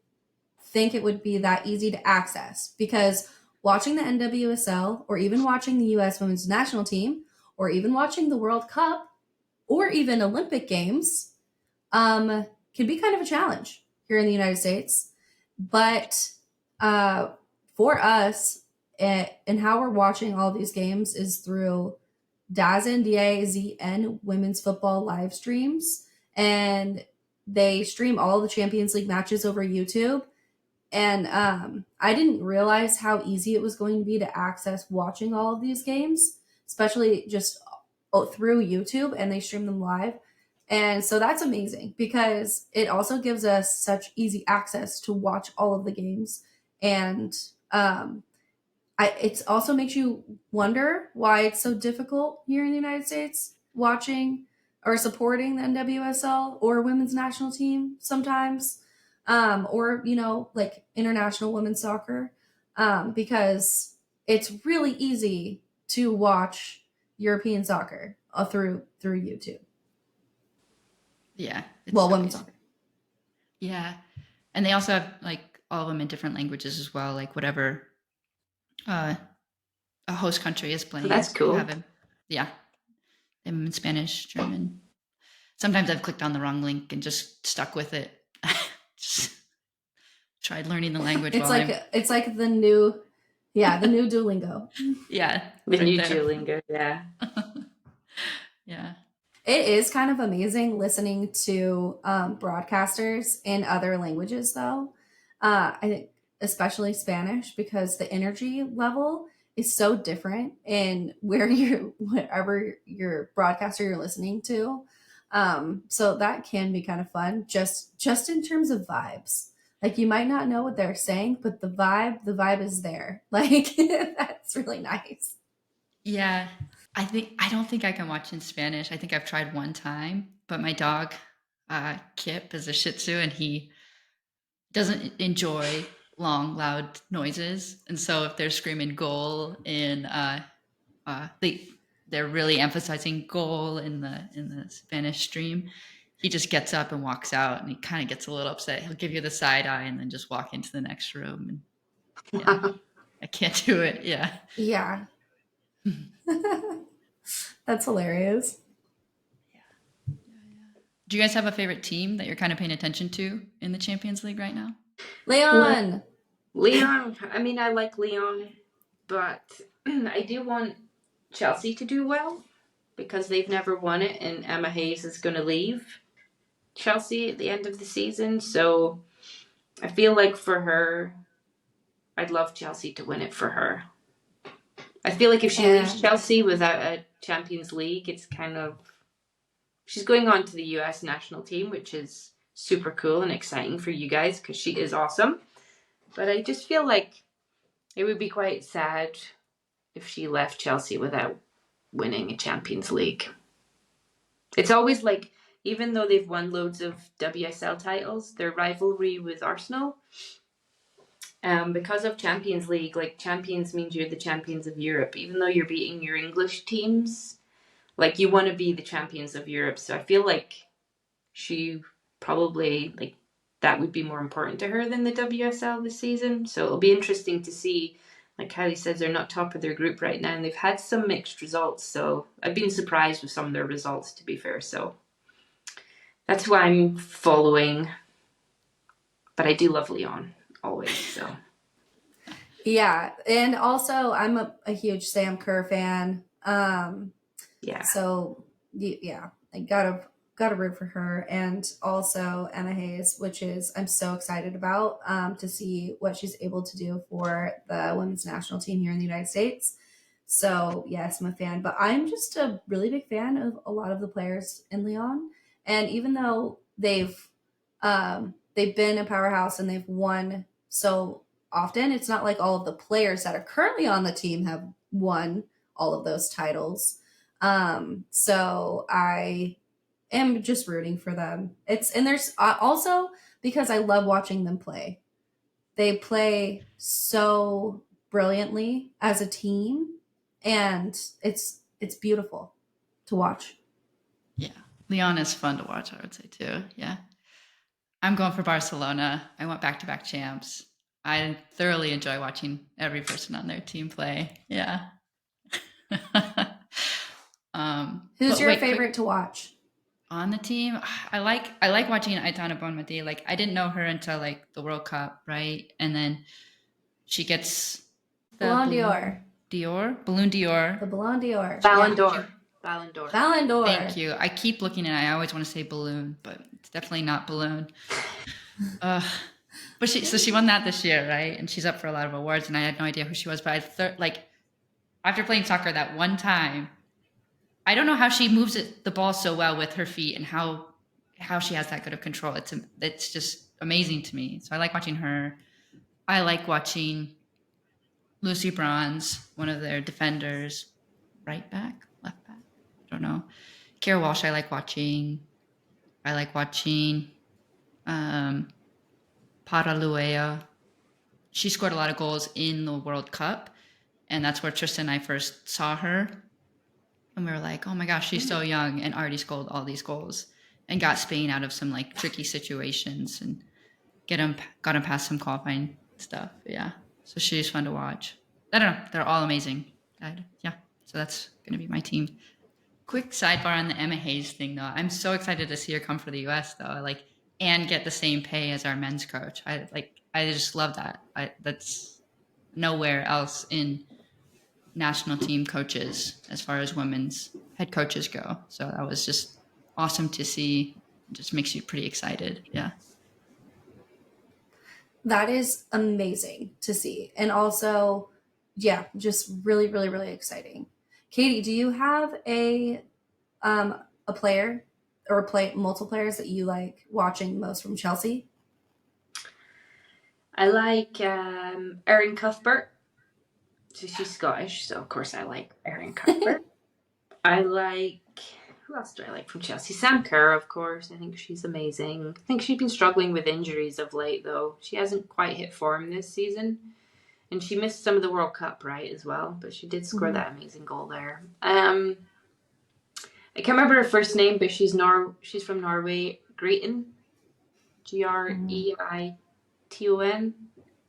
think it would be that easy to access, because watching the NWSL, or even watching the US women's national team, or even watching the World Cup, or even Olympic Games can be kind of a challenge here in the United States. But for us, and how we're watching all these games is through DAZN, DAZN women's football live streams, and they stream all the Champions League matches over YouTube. And I didn't realize how easy it was going to be to access watching all of these games, especially just through YouTube, and they stream them live. And so that's amazing, because it also gives us such easy access to watch all of the games. And it also makes you wonder why it's so difficult here in the United States watching or supporting the NWSL or women's national team sometimes, or, like international women's soccer, because it's really easy to watch European soccer through YouTube. Yeah. Women's soccer. Yeah. And they also have like all of them in different languages as well, like whatever a host country is playing. That's cool. They have them in Spanish, German. Sometimes I've clicked on the wrong link and just stuck with it. Just tried learning the language. It's like the new Duolingo. Yeah. The new Duolingo, yeah. Yeah. It is kind of amazing listening to broadcasters in other languages, though. I think especially Spanish, because the energy level is so different in whatever your broadcaster you're listening to. So that can be kind of fun, just in terms of vibes. Like, you might not know what they're saying, but the vibe is there. Like, that's really nice. Yeah. I don't think I can watch in Spanish. I think I've tried one time, but my dog, Kip, is a Shih Tzu, and he doesn't enjoy long, loud noises. And so if they're screaming "goal" in they're really emphasizing "goal" in the Spanish stream, he just gets up and walks out, and he kind of gets a little upset. He'll give you the side eye and then just walk into the next room. And yeah, I can't do it. Yeah. Yeah. That's hilarious. Do you guys have a favorite team that you're kind of paying attention to in the Champions League right now? Leon. Leon, I mean, I like Leon, but I do want Chelsea to do well because they've never won it, and Emma Hayes is going to leave Chelsea at the end of the season. So I feel like for her, I'd love Chelsea to win it for her. I feel like if she leaves Chelsea without a Champions League, it's kind of... She's going on to the US national team, which is super cool and exciting for you guys because she is awesome. But I just feel like it would be quite sad if she left Chelsea without winning a Champions League. It's always like, even though they've won loads of WSL titles, their rivalry with Arsenal, because of Champions League, like champions means you're the champions of Europe. Even though you're beating your English teams, like you want to be the champions of Europe. So I feel like she probably, like, that would be more important to her than the WSL this season. So it'll be interesting to see. Like Kylie says, they're not top of their group right now, and they've had some mixed results. So I've been surprised with some of their results, to be fair. So that's why I'm following. But I do love Leon always. So Yeah, and also I'm a huge Sam Kerr fan. yeah. So yeah, I gotta root for her, and also Emma Hayes, which is I'm so excited about to see what she's able to do for the women's national team here in the United States. So yes, I'm a fan, but I'm just a really big fan of a lot of the players in Lyon, and even though they've been a powerhouse and they've won so often, it's not like all of the players that are currently on the team have won all of those titles. So I am just rooting for them. And there's also because I love watching them play. They play so brilliantly as a team, and it's beautiful to watch. Yeah. Leon is fun to watch, I would say too. Yeah. I'm going for Barcelona. I want back-to-back champs. I thoroughly enjoy watching every person on their team play. Yeah. Who's your favorite to watch on the team? I like watching Aitana Bonmatí. Like I didn't know her until like the World Cup, right? And then she gets the Ballon d'Or. Balloon d'Or. The Ballon d'Or. Ballon d'Or. Ballon d'Or. Ballon d'Or. Thank you. I keep looking at it. I always want to say balloon, but it's definitely not balloon. But she won that this year, right? And she's up for a lot of awards, and I had no idea who she was. But like after playing soccer that one time, I don't know how she moves the ball so well with her feet, and how she has that good of control. It's just amazing to me. So I like watching her. I like watching Lucy Bronze, one of their defenders, right back, left back. I don't know. Kara Walsh, I like watching. Paraluea. She scored a lot of goals in the World Cup, and that's where Tristan and I first saw her. And we were like, oh my gosh, she's so young and already scored all these goals and got Spain out of some like tricky situations and got them past some qualifying stuff. Yeah. So she's fun to watch. I don't know. They're all amazing. Yeah. So that's going to be my team. Quick sidebar on the Emma Hayes thing, though. I'm so excited to see her come for the U.S. though, and get the same pay as our men's coach. I just love that. That's nowhere else in national team coaches as far as women's head coaches go. So that was just awesome to see. It just makes you pretty excited. Yeah. That is amazing to see. And also, yeah, just really, really, really exciting. Katie, do you have a player or multiple players that you like watching most from Chelsea? I like Erin Cuthbert. So she's Scottish, so of course I like Erin Cuthbert. I like, who else do I like from Chelsea? Sam Kerr, of course. I think she's amazing. I think she's been struggling with injuries of late, though. She hasn't quite hit form this season. And she missed some of the World Cup, right, as well. But she did score that amazing goal there. I can't remember her first name, but she's from Norway. Greiton. Greiton.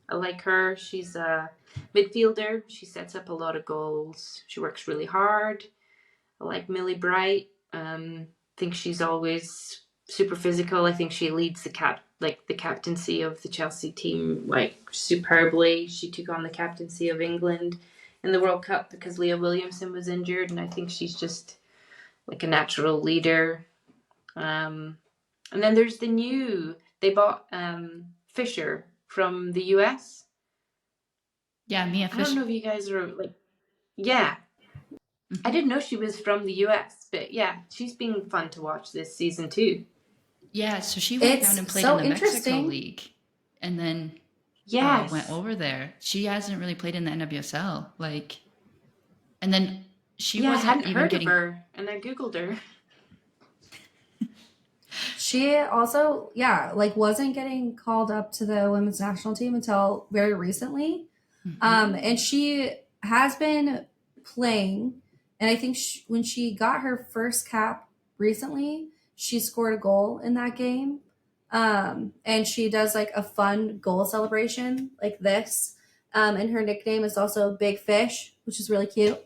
I like her. She's a midfielder. She sets up a lot of goals. She works really hard. I like Millie Bright. Think she's always super physical. I think she leads the captaincy of the Chelsea team like superbly. She took on the captaincy of England in the World Cup because Leah Williamson was injured, and I think she's just like a natural leader. And then there's they bought Fisher from the US. Yeah, Mia Fisher. I don't know if you guys are like, yeah. I didn't know she was from the US, but yeah, she's been fun to watch this season too. Yeah, so she went down and played in the Mexico League and then went over there. She hasn't really played in the NWSL. And then she wasn't I hadn't even heard getting... of her, and I Googled her. She also, wasn't getting called up to the women's national team until very recently. And she has been playing. And I think when she got her first cap recently, she scored a goal in that game. And she does like a fun goal celebration like this. And her nickname is also Big Fish, which is really cute.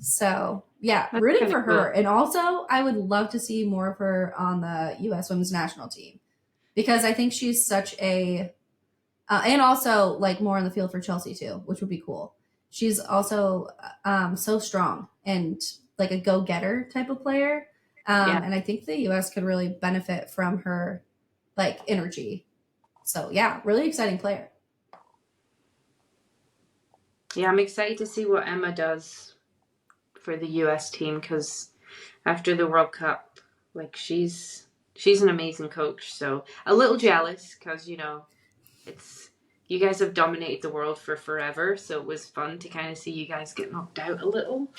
So yeah, That's rooting for her. cool. And also I would love to see more of her on the US women's national team because I think she's such a, and also like more on the field for Chelsea too, which would be cool. She's also so strong and like a go-getter type of player. And I think the US could really benefit from her like energy. So yeah, really exciting player. Yeah, I'm excited to see what Emma does for the US team because after the World Cup, like she's an amazing coach. So a little jealous because it's you guys have dominated the world for forever, so it was fun to kind of see you guys get knocked out a little.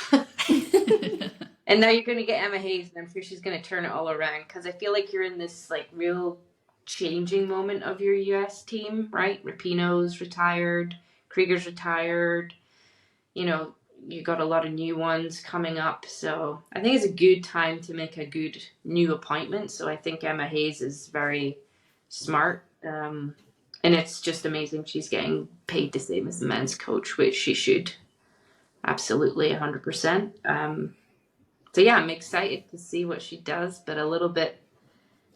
And now you're going to get Emma Hayes, and I'm sure she's going to turn it all around because I feel like you're in this like real changing moment of your US team, right? Rapinoe's retired, Krieger's retired. You got a lot of new ones coming up, so I think it's a good time to make a good new appointment. So I think Emma Hayes is very smart. And it's just amazing she's getting paid the same as the men's coach, which she should. Absolutely, 100%. So yeah, I'm excited to see what she does, but a little bit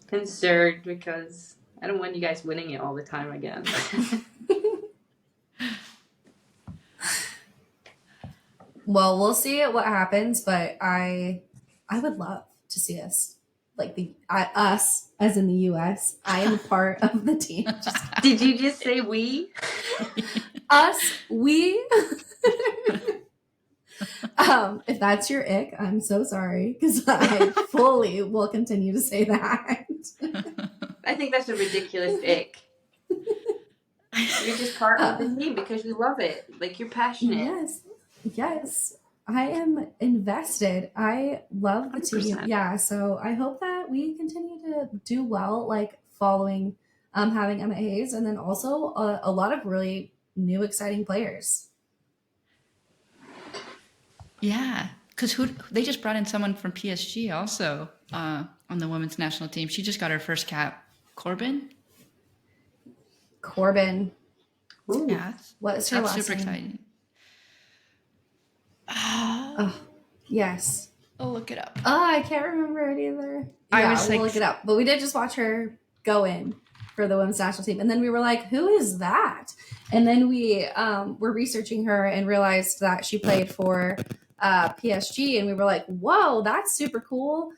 concerned because I don't want you guys winning it all the time again. Well, we'll see what happens, but I would love to see us us as in the US. I am a part of the team. Did you just say we? Us, we. If that's your ick, I'm so sorry because I fully will continue to say that. I think that's a ridiculous ick. You're just part of the team because you love it. Like you're passionate. Yes. I am invested. I love the 100%. team. Yeah, so I hope that we continue to do well, like following having Emma Hayes, and then also a lot of really new exciting players. Yeah, because they just brought in someone from PSG also on the women's national team. She just got her first cap. Corbin. Ooh. Yeah. What is her last super name? Exciting. Yes. I'll look it up. I can't remember it either. We'll look it up. But we did just watch her go in for the women's national team. And then we were like, who is that? And then we were researching her and realized that she played for PSG. And we were like, whoa, that's super cool.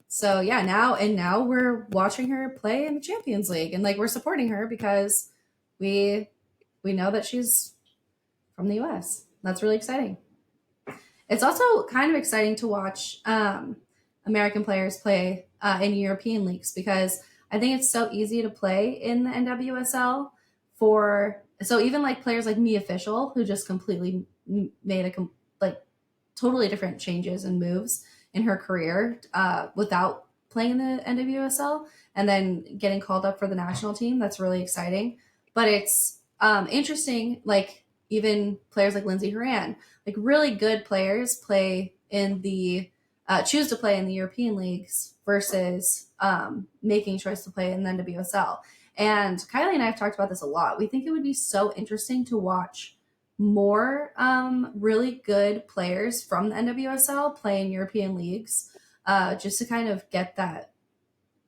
So yeah, now we're watching her play in the Champions League. And like we're supporting her because we know that she's from the US. That's really exciting. It's also kind of exciting to watch American players play in European leagues because I think it's so easy to play in the NWSL so even like players like Mia Fishel, who just completely made a totally different changes and moves in her career without playing in the NWSL and then getting called up for the national team. That's really exciting. But it's interesting, like even players like Lindsey Horan, like really good players play in the choose to play in the European leagues versus making choice to play in the NWSL. And Kylie and I have talked about this a lot. We think it would be so interesting to watch more really good players from the NWSL play in European leagues, just to kind of get that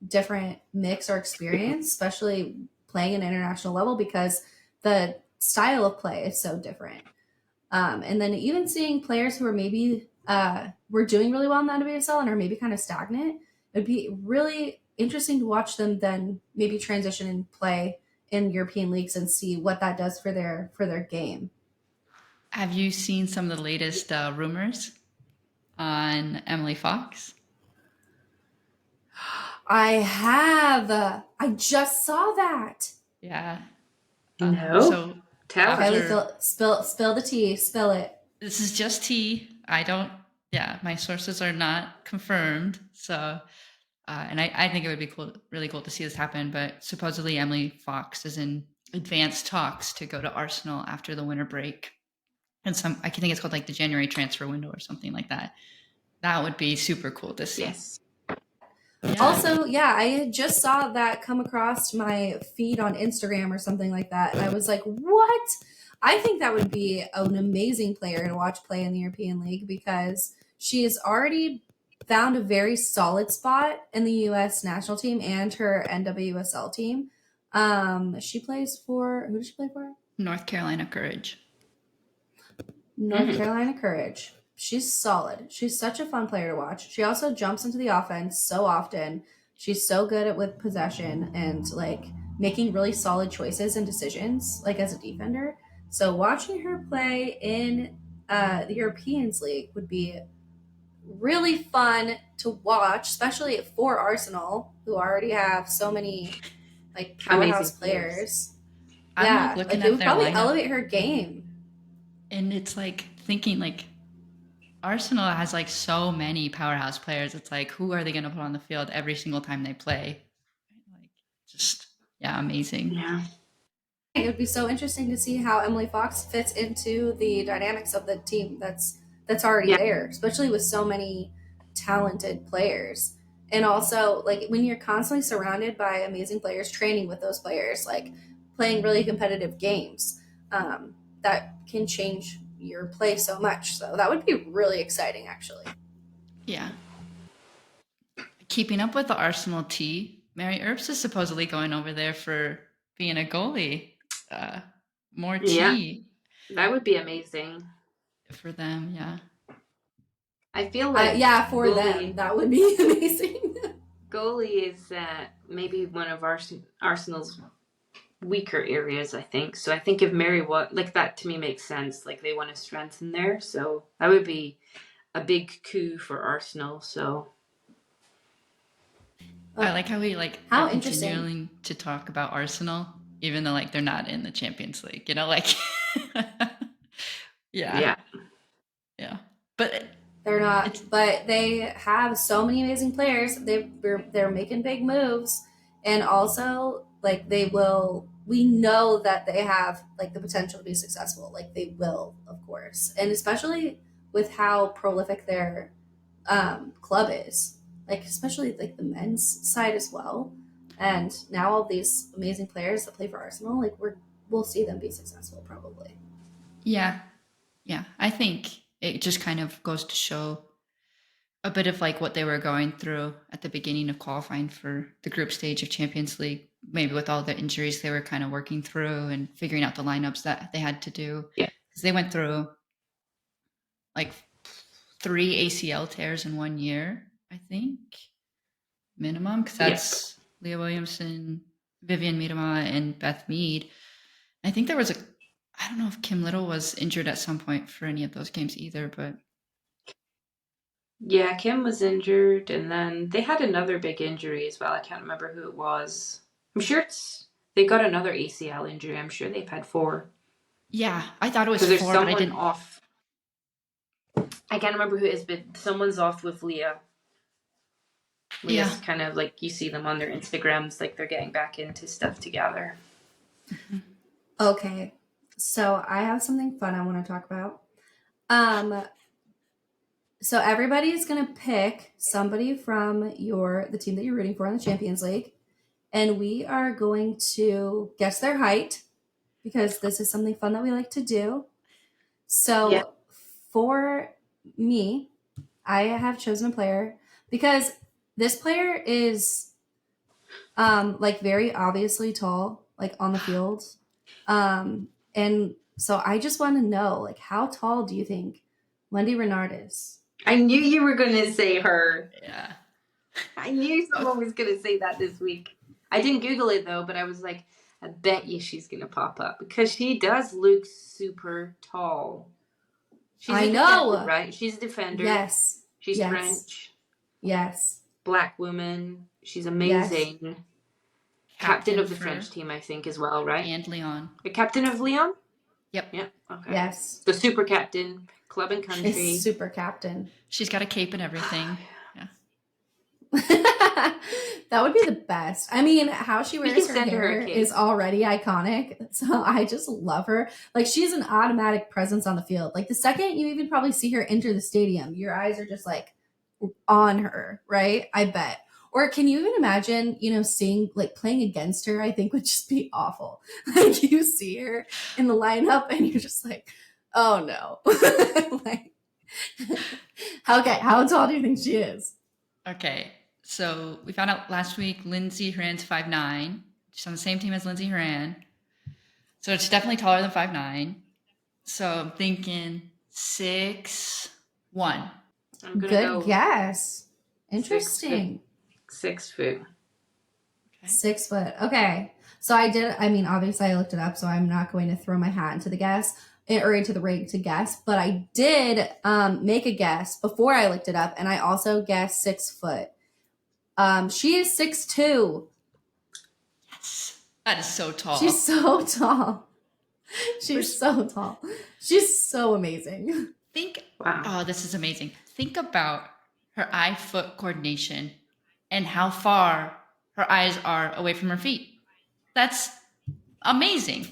different mix or experience, especially playing at an international level because the style of play is so different. And then even seeing players who are maybe were doing really well in the NWSL and are maybe kind of stagnant, it would be really interesting to watch them then maybe transition and play in European leagues and see what that does for their game. Have you seen some of the latest rumors on Emily Fox? I have. I just saw that. Yeah. No. So Tell us. Kylie, spill the tea. Spill it. This is just tea. I don't. Yeah, my sources are not confirmed. So, and I think it would be cool, really cool to see this happen. But supposedly Emily Fox is in advanced talks to go to Arsenal after the winter break, and I think it's called like the January transfer window or something like that. That would be super cool to see. Yes. Yeah. Also, yeah, I just saw that come across my feed on Instagram or something like that. And I was like, what? I think that would be an amazing player to watch play in the European League because she has already found a very solid spot in the U.S. national team and her NWSL team. She plays for, who does she play for? North Carolina Courage. North Carolina Courage. She's solid. She's such a fun player to watch. She also jumps into the offense so often. She's so good at with possession and like making really solid choices and decisions, like as a defender. So watching her play in the Europeans League would be really fun to watch, especially for Arsenal, who already have so many like powerhouse players. I'm looking like at it would their probably lineup, elevate her game. And it's like thinking like Arsenal has like so many powerhouse players. It's like, who are they going to put on the field every single time they play? Like, just, yeah, amazing. Yeah. It would be so interesting to see how Emily Fox fits into the dynamics of the team that's already there, especially with so many talented players. And also, like when you're constantly surrounded by amazing players, training with those players, like playing really competitive games, that can change your play so much. So that would be really exciting, actually. Yeah. Keeping up with the Arsenal T, Mary Earps is supposedly going over there for being a goalie. More tea. Yeah, that would be amazing for them. Yeah. I feel like for them that would be amazing. Goalie is maybe one of Arsenal's weaker areas, I think. So I think if Mary like that to me makes sense. Like they want to strengthen there, so that would be a big coup for Arsenal. So I like how we how continuing to talk about Arsenal, even though like they're not in the Champions League. You know, like yeah. But they're not. But they have so many amazing players. They're making big moves, and also like they will. We know that they have like the potential to be successful. Like they will, of course, and especially with how prolific their club is. Like especially like the men's side as well. And now all these amazing players that play for Arsenal, like we'll see them be successful probably. Yeah. I think it just kind of goes to show a bit of like what they were going through at the beginning of qualifying for the group stage of Champions League, maybe with all the injuries they were kind of working through and figuring out the lineups that they had to do. Yeah. Because they went through like 3 ACL tears in 1 year, I think, minimum, because that's Leah Williamson, Vivian Miedema, and Beth Mead. I think there was I don't know if Kim Little was injured at some point for any of those games either, but yeah, Kim was injured, and then they had another big injury as well. I can't remember who it was. I'm sure they got another ACL injury. I'm sure they've had 4. Yeah, I thought it was 4, but I didn't. I can't remember who it is, but someone's off with Leah. Leah's kind of like, you see them on their Instagrams, like they're getting back into stuff together. Okay, so I have something fun I want to talk about. So everybody's gonna pick somebody from the team that you're rooting for in the Champions League, and we are going to guess their height because this is something fun that we like to do. So for me, I have chosen a player because this player is like very obviously tall, like on the field. And so I just want to know, like, how tall do you think Wendy Renard is? I knew you were going to say her. Yeah. I knew someone was going to say that this week. I didn't Google it, though, but I was like, I bet you she's going to pop up because she does look super tall. I know. Defender, right? She's a defender. Yes. She's French. Yes. Black woman. She's amazing. Yes. Captain of the French team, I think, as well, right? And Lyon. The captain of Lyon? Yep. Yeah. Okay. Yes. The super captain, club and country. It's super captain. She's got a cape and everything. Yeah. That would be the best. I mean, how she wears her hair is already iconic. So I just love her. Like, she's an automatic presence on the field. Like, the second you even probably see her enter the stadium, your eyes are just like on her, right? I bet. Or can you even imagine, seeing, like, playing against her, I think would just be awful. Like, you see her in the lineup and you're just like, oh no. Like, okay, how tall do you think she is? Okay, so we found out last week Lindsay Horan's 5'9". She's on the same team as Lindsay Horan. So it's definitely taller than 5'9". So I'm thinking 6'1". Good guess. Interesting. 6 foot. Okay. 6 foot. Okay. So obviously I looked it up, so I'm not going to throw my hat into the guess or into the ring to guess, but I did make a guess before I looked it up, and I also guessed 6 foot. She is 6'2". Yes. That is so tall. She's so tall. She's so tall. She's so amazing. Oh, this is amazing. Think about her eye-foot coordination and how far her eyes are away from her feet. That's amazing.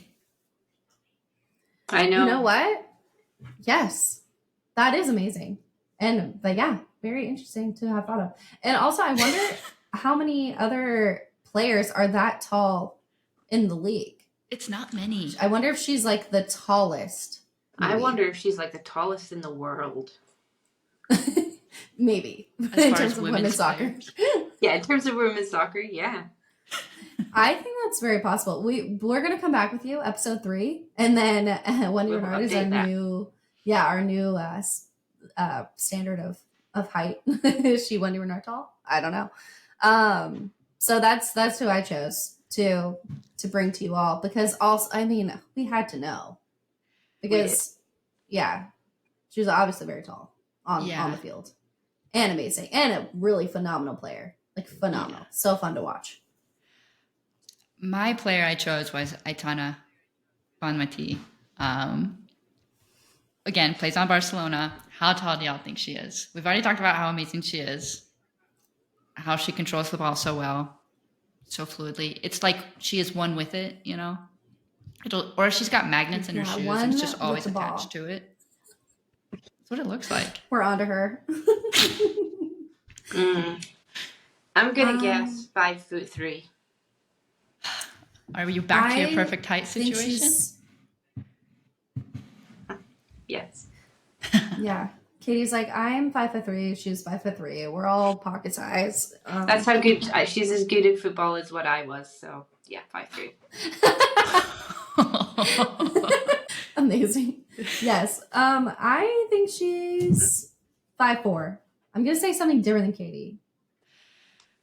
I know. You know what? Yes, that is amazing. And, very interesting to have thought of. And also, I wonder how many other players are that tall in the league. It's not many. I wonder if she's like the tallest. Maybe. I wonder if she's like the tallest in the world. Maybe. In terms of women's soccer. Yeah, in terms of women's soccer, yeah. I think that's very possible. We're going to come back with you, episode 3, and then Wendy Renard is our new standard of height. Is she Wendy Renard tall? I don't know. So that's who I chose to bring to you all, because also, we had to know, because she was obviously very tall on the field, and amazing, and a really phenomenal player, like phenomenal, so fun to watch. My player I chose was Aitana Bonmati. Again, plays on Barcelona. How tall do y'all think she is? We've already talked about how amazing she is, how she controls the ball so well, so fluidly. It's like she is one with it, or she's got magnets in her shoes and it's just always attached to it. That's what it looks like. We're onto her. I'm gonna guess 5'3". Are you back to your perfect height situation? Yes. Yeah. Katie's like, I'm 5'3". She's 5'3". We're all pocket size. That's how good she's as good at football as what I was. So yeah, 5'3". Amazing. Yes. I think she's 5'4". I'm gonna say something different than Katie.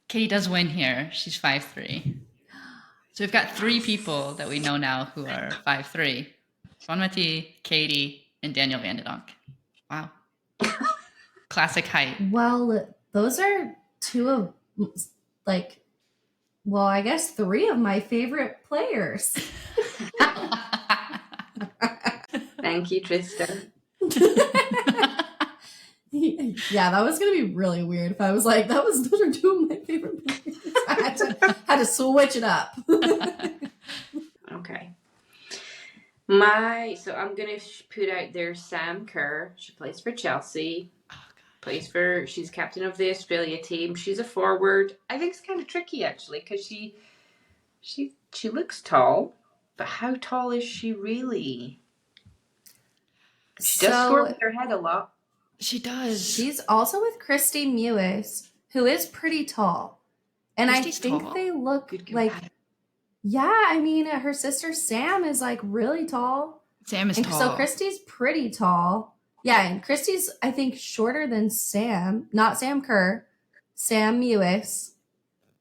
Katie does win here. She's 5'3". So we've got 3 people that we know now who are 5'3". Bonmati, Katie, and Daniel Van de Donk. Wow. Classic height. Well, those are 2 of, I guess 3 of my favorite players. Thank you, Tristan. Yeah, that was gonna be really weird if I was like, those are two of my favorite players. I had to switch it up. Okay. So I'm gonna put out there Sam Kerr. She plays for Chelsea. She's captain of the Australia team. She's a forward. I think it's kind of tricky actually because she looks tall, but how tall is she really? She does score with her head a lot. She does. She's also with Christy Mewis, who is pretty tall. And Christy's I think tall. they look Good like, comparison. yeah, I mean, her sister Sam is like really tall. Sam is And tall. so Christy's pretty tall. Yeah, and Christy's, I think, shorter than Sam, not Sam Kerr, Sam Mewis.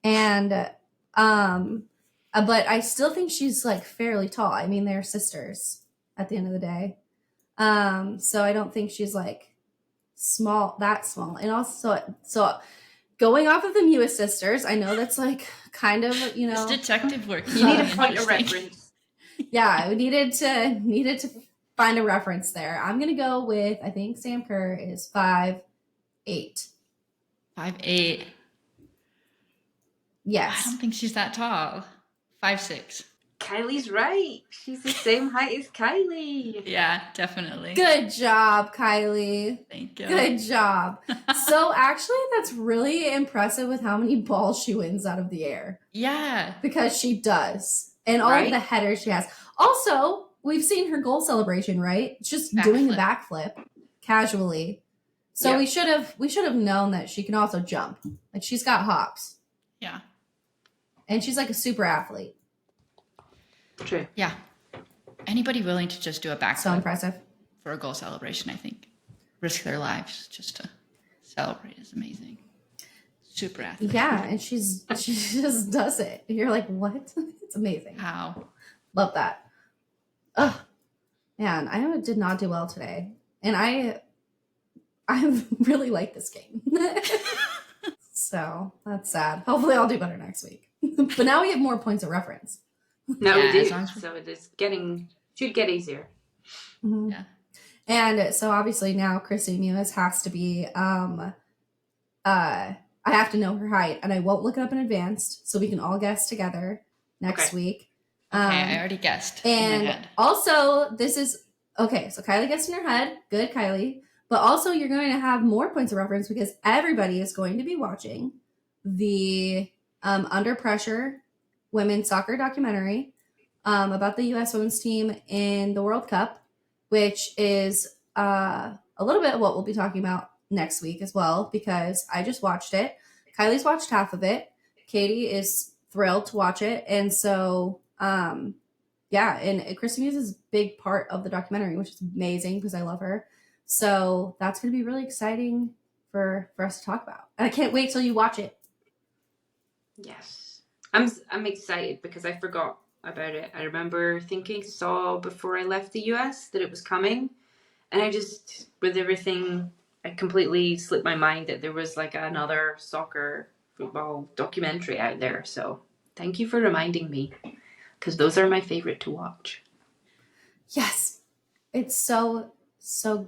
And, but I still think she's like fairly tall. I mean, they're sisters at the end of the day. So I don't think she's like that small. And also, so going off of the Mewis sisters, I know that's like kind of, This detective work. You need a point of reference. Yeah, we needed to find a reference there. I'm gonna go with, I think Sam Kerr is 5'8". 5'8". Yes. I don't think she's that tall. 5'6". Kylie's right. She's the same height as Kylie. Yeah, definitely. Good job, Kylie. Thank you. Good job. So actually, that's really impressive with how many balls she wins out of the air. Yeah. Because she does. And all of the headers she has. Also, we've seen her goal celebration, right? Just doing the backflip casually. So we should have known that she can also jump. Like, she's got hops. Yeah. And she's like a super athlete. True. Yeah. Anybody willing to just do a backflip So impressive for a goal celebration, I think, risk their lives just to celebrate is amazing. Super athlete. Yeah, and she just does it. You're like, what? It's amazing. How? Love that. Oh, man, I did not do well today, and I really like this game. So that's sad. Hopefully, I'll do better next week. But now we have more points of reference. No, we do. So it is should get easier. Mm-hmm. Yeah. And so obviously now Chrissy Mewis has to be I have to know her height, and I won't look it up in advance, so we can all guess together next week. Okay, I already guessed. And also, this is okay. So Kylie gets in her head. Good, Kylie. But also, you're going to have more points of reference because everybody is going to be watching the Under Pressure women's soccer documentary about the U.S. women's team in the World Cup, which is a little bit of what we'll be talking about next week as well, because I just watched it. Kylie's watched half of it. Katie is thrilled to watch it. And so, yeah, and Kristen Mewis is a big part of the documentary, which is amazing because I love her. So that's going to be really exciting for us to talk about. And I can't wait till you watch it. Yes. I'm excited because I forgot about it. I remember saw before I left the US that it was coming. And I just, with everything, I completely slipped my mind that there was like another soccer football documentary out there. So thank you for reminding me, because those are my favorite to watch. Yes. It's so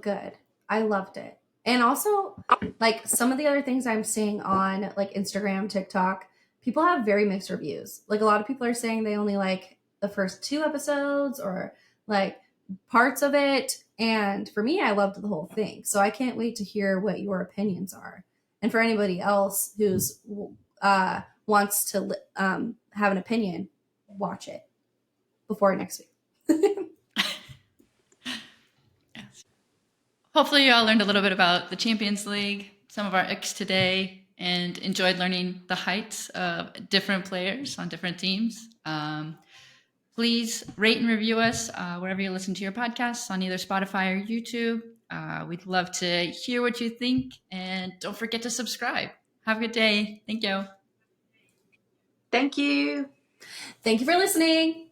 good. I loved it. And also, like, some of the other things I'm seeing on like Instagram, TikTok, people have very mixed reviews. Like, a lot of people are saying they only like the first 2 episodes or like parts of it. And for me, I loved the whole thing. So I can't wait to hear what your opinions are. And for anybody else who's wants to have an opinion, watch it before next week. Yes. Hopefully you all learned a little bit about the Champions League, some of our Icks today, and enjoyed learning the heights of different players on different teams. Please rate and review us wherever you listen to your podcasts, on either Spotify or YouTube. We'd love to hear what you think, and don't forget to subscribe. Have a good day. Thank you. Thank you. Thank you for listening.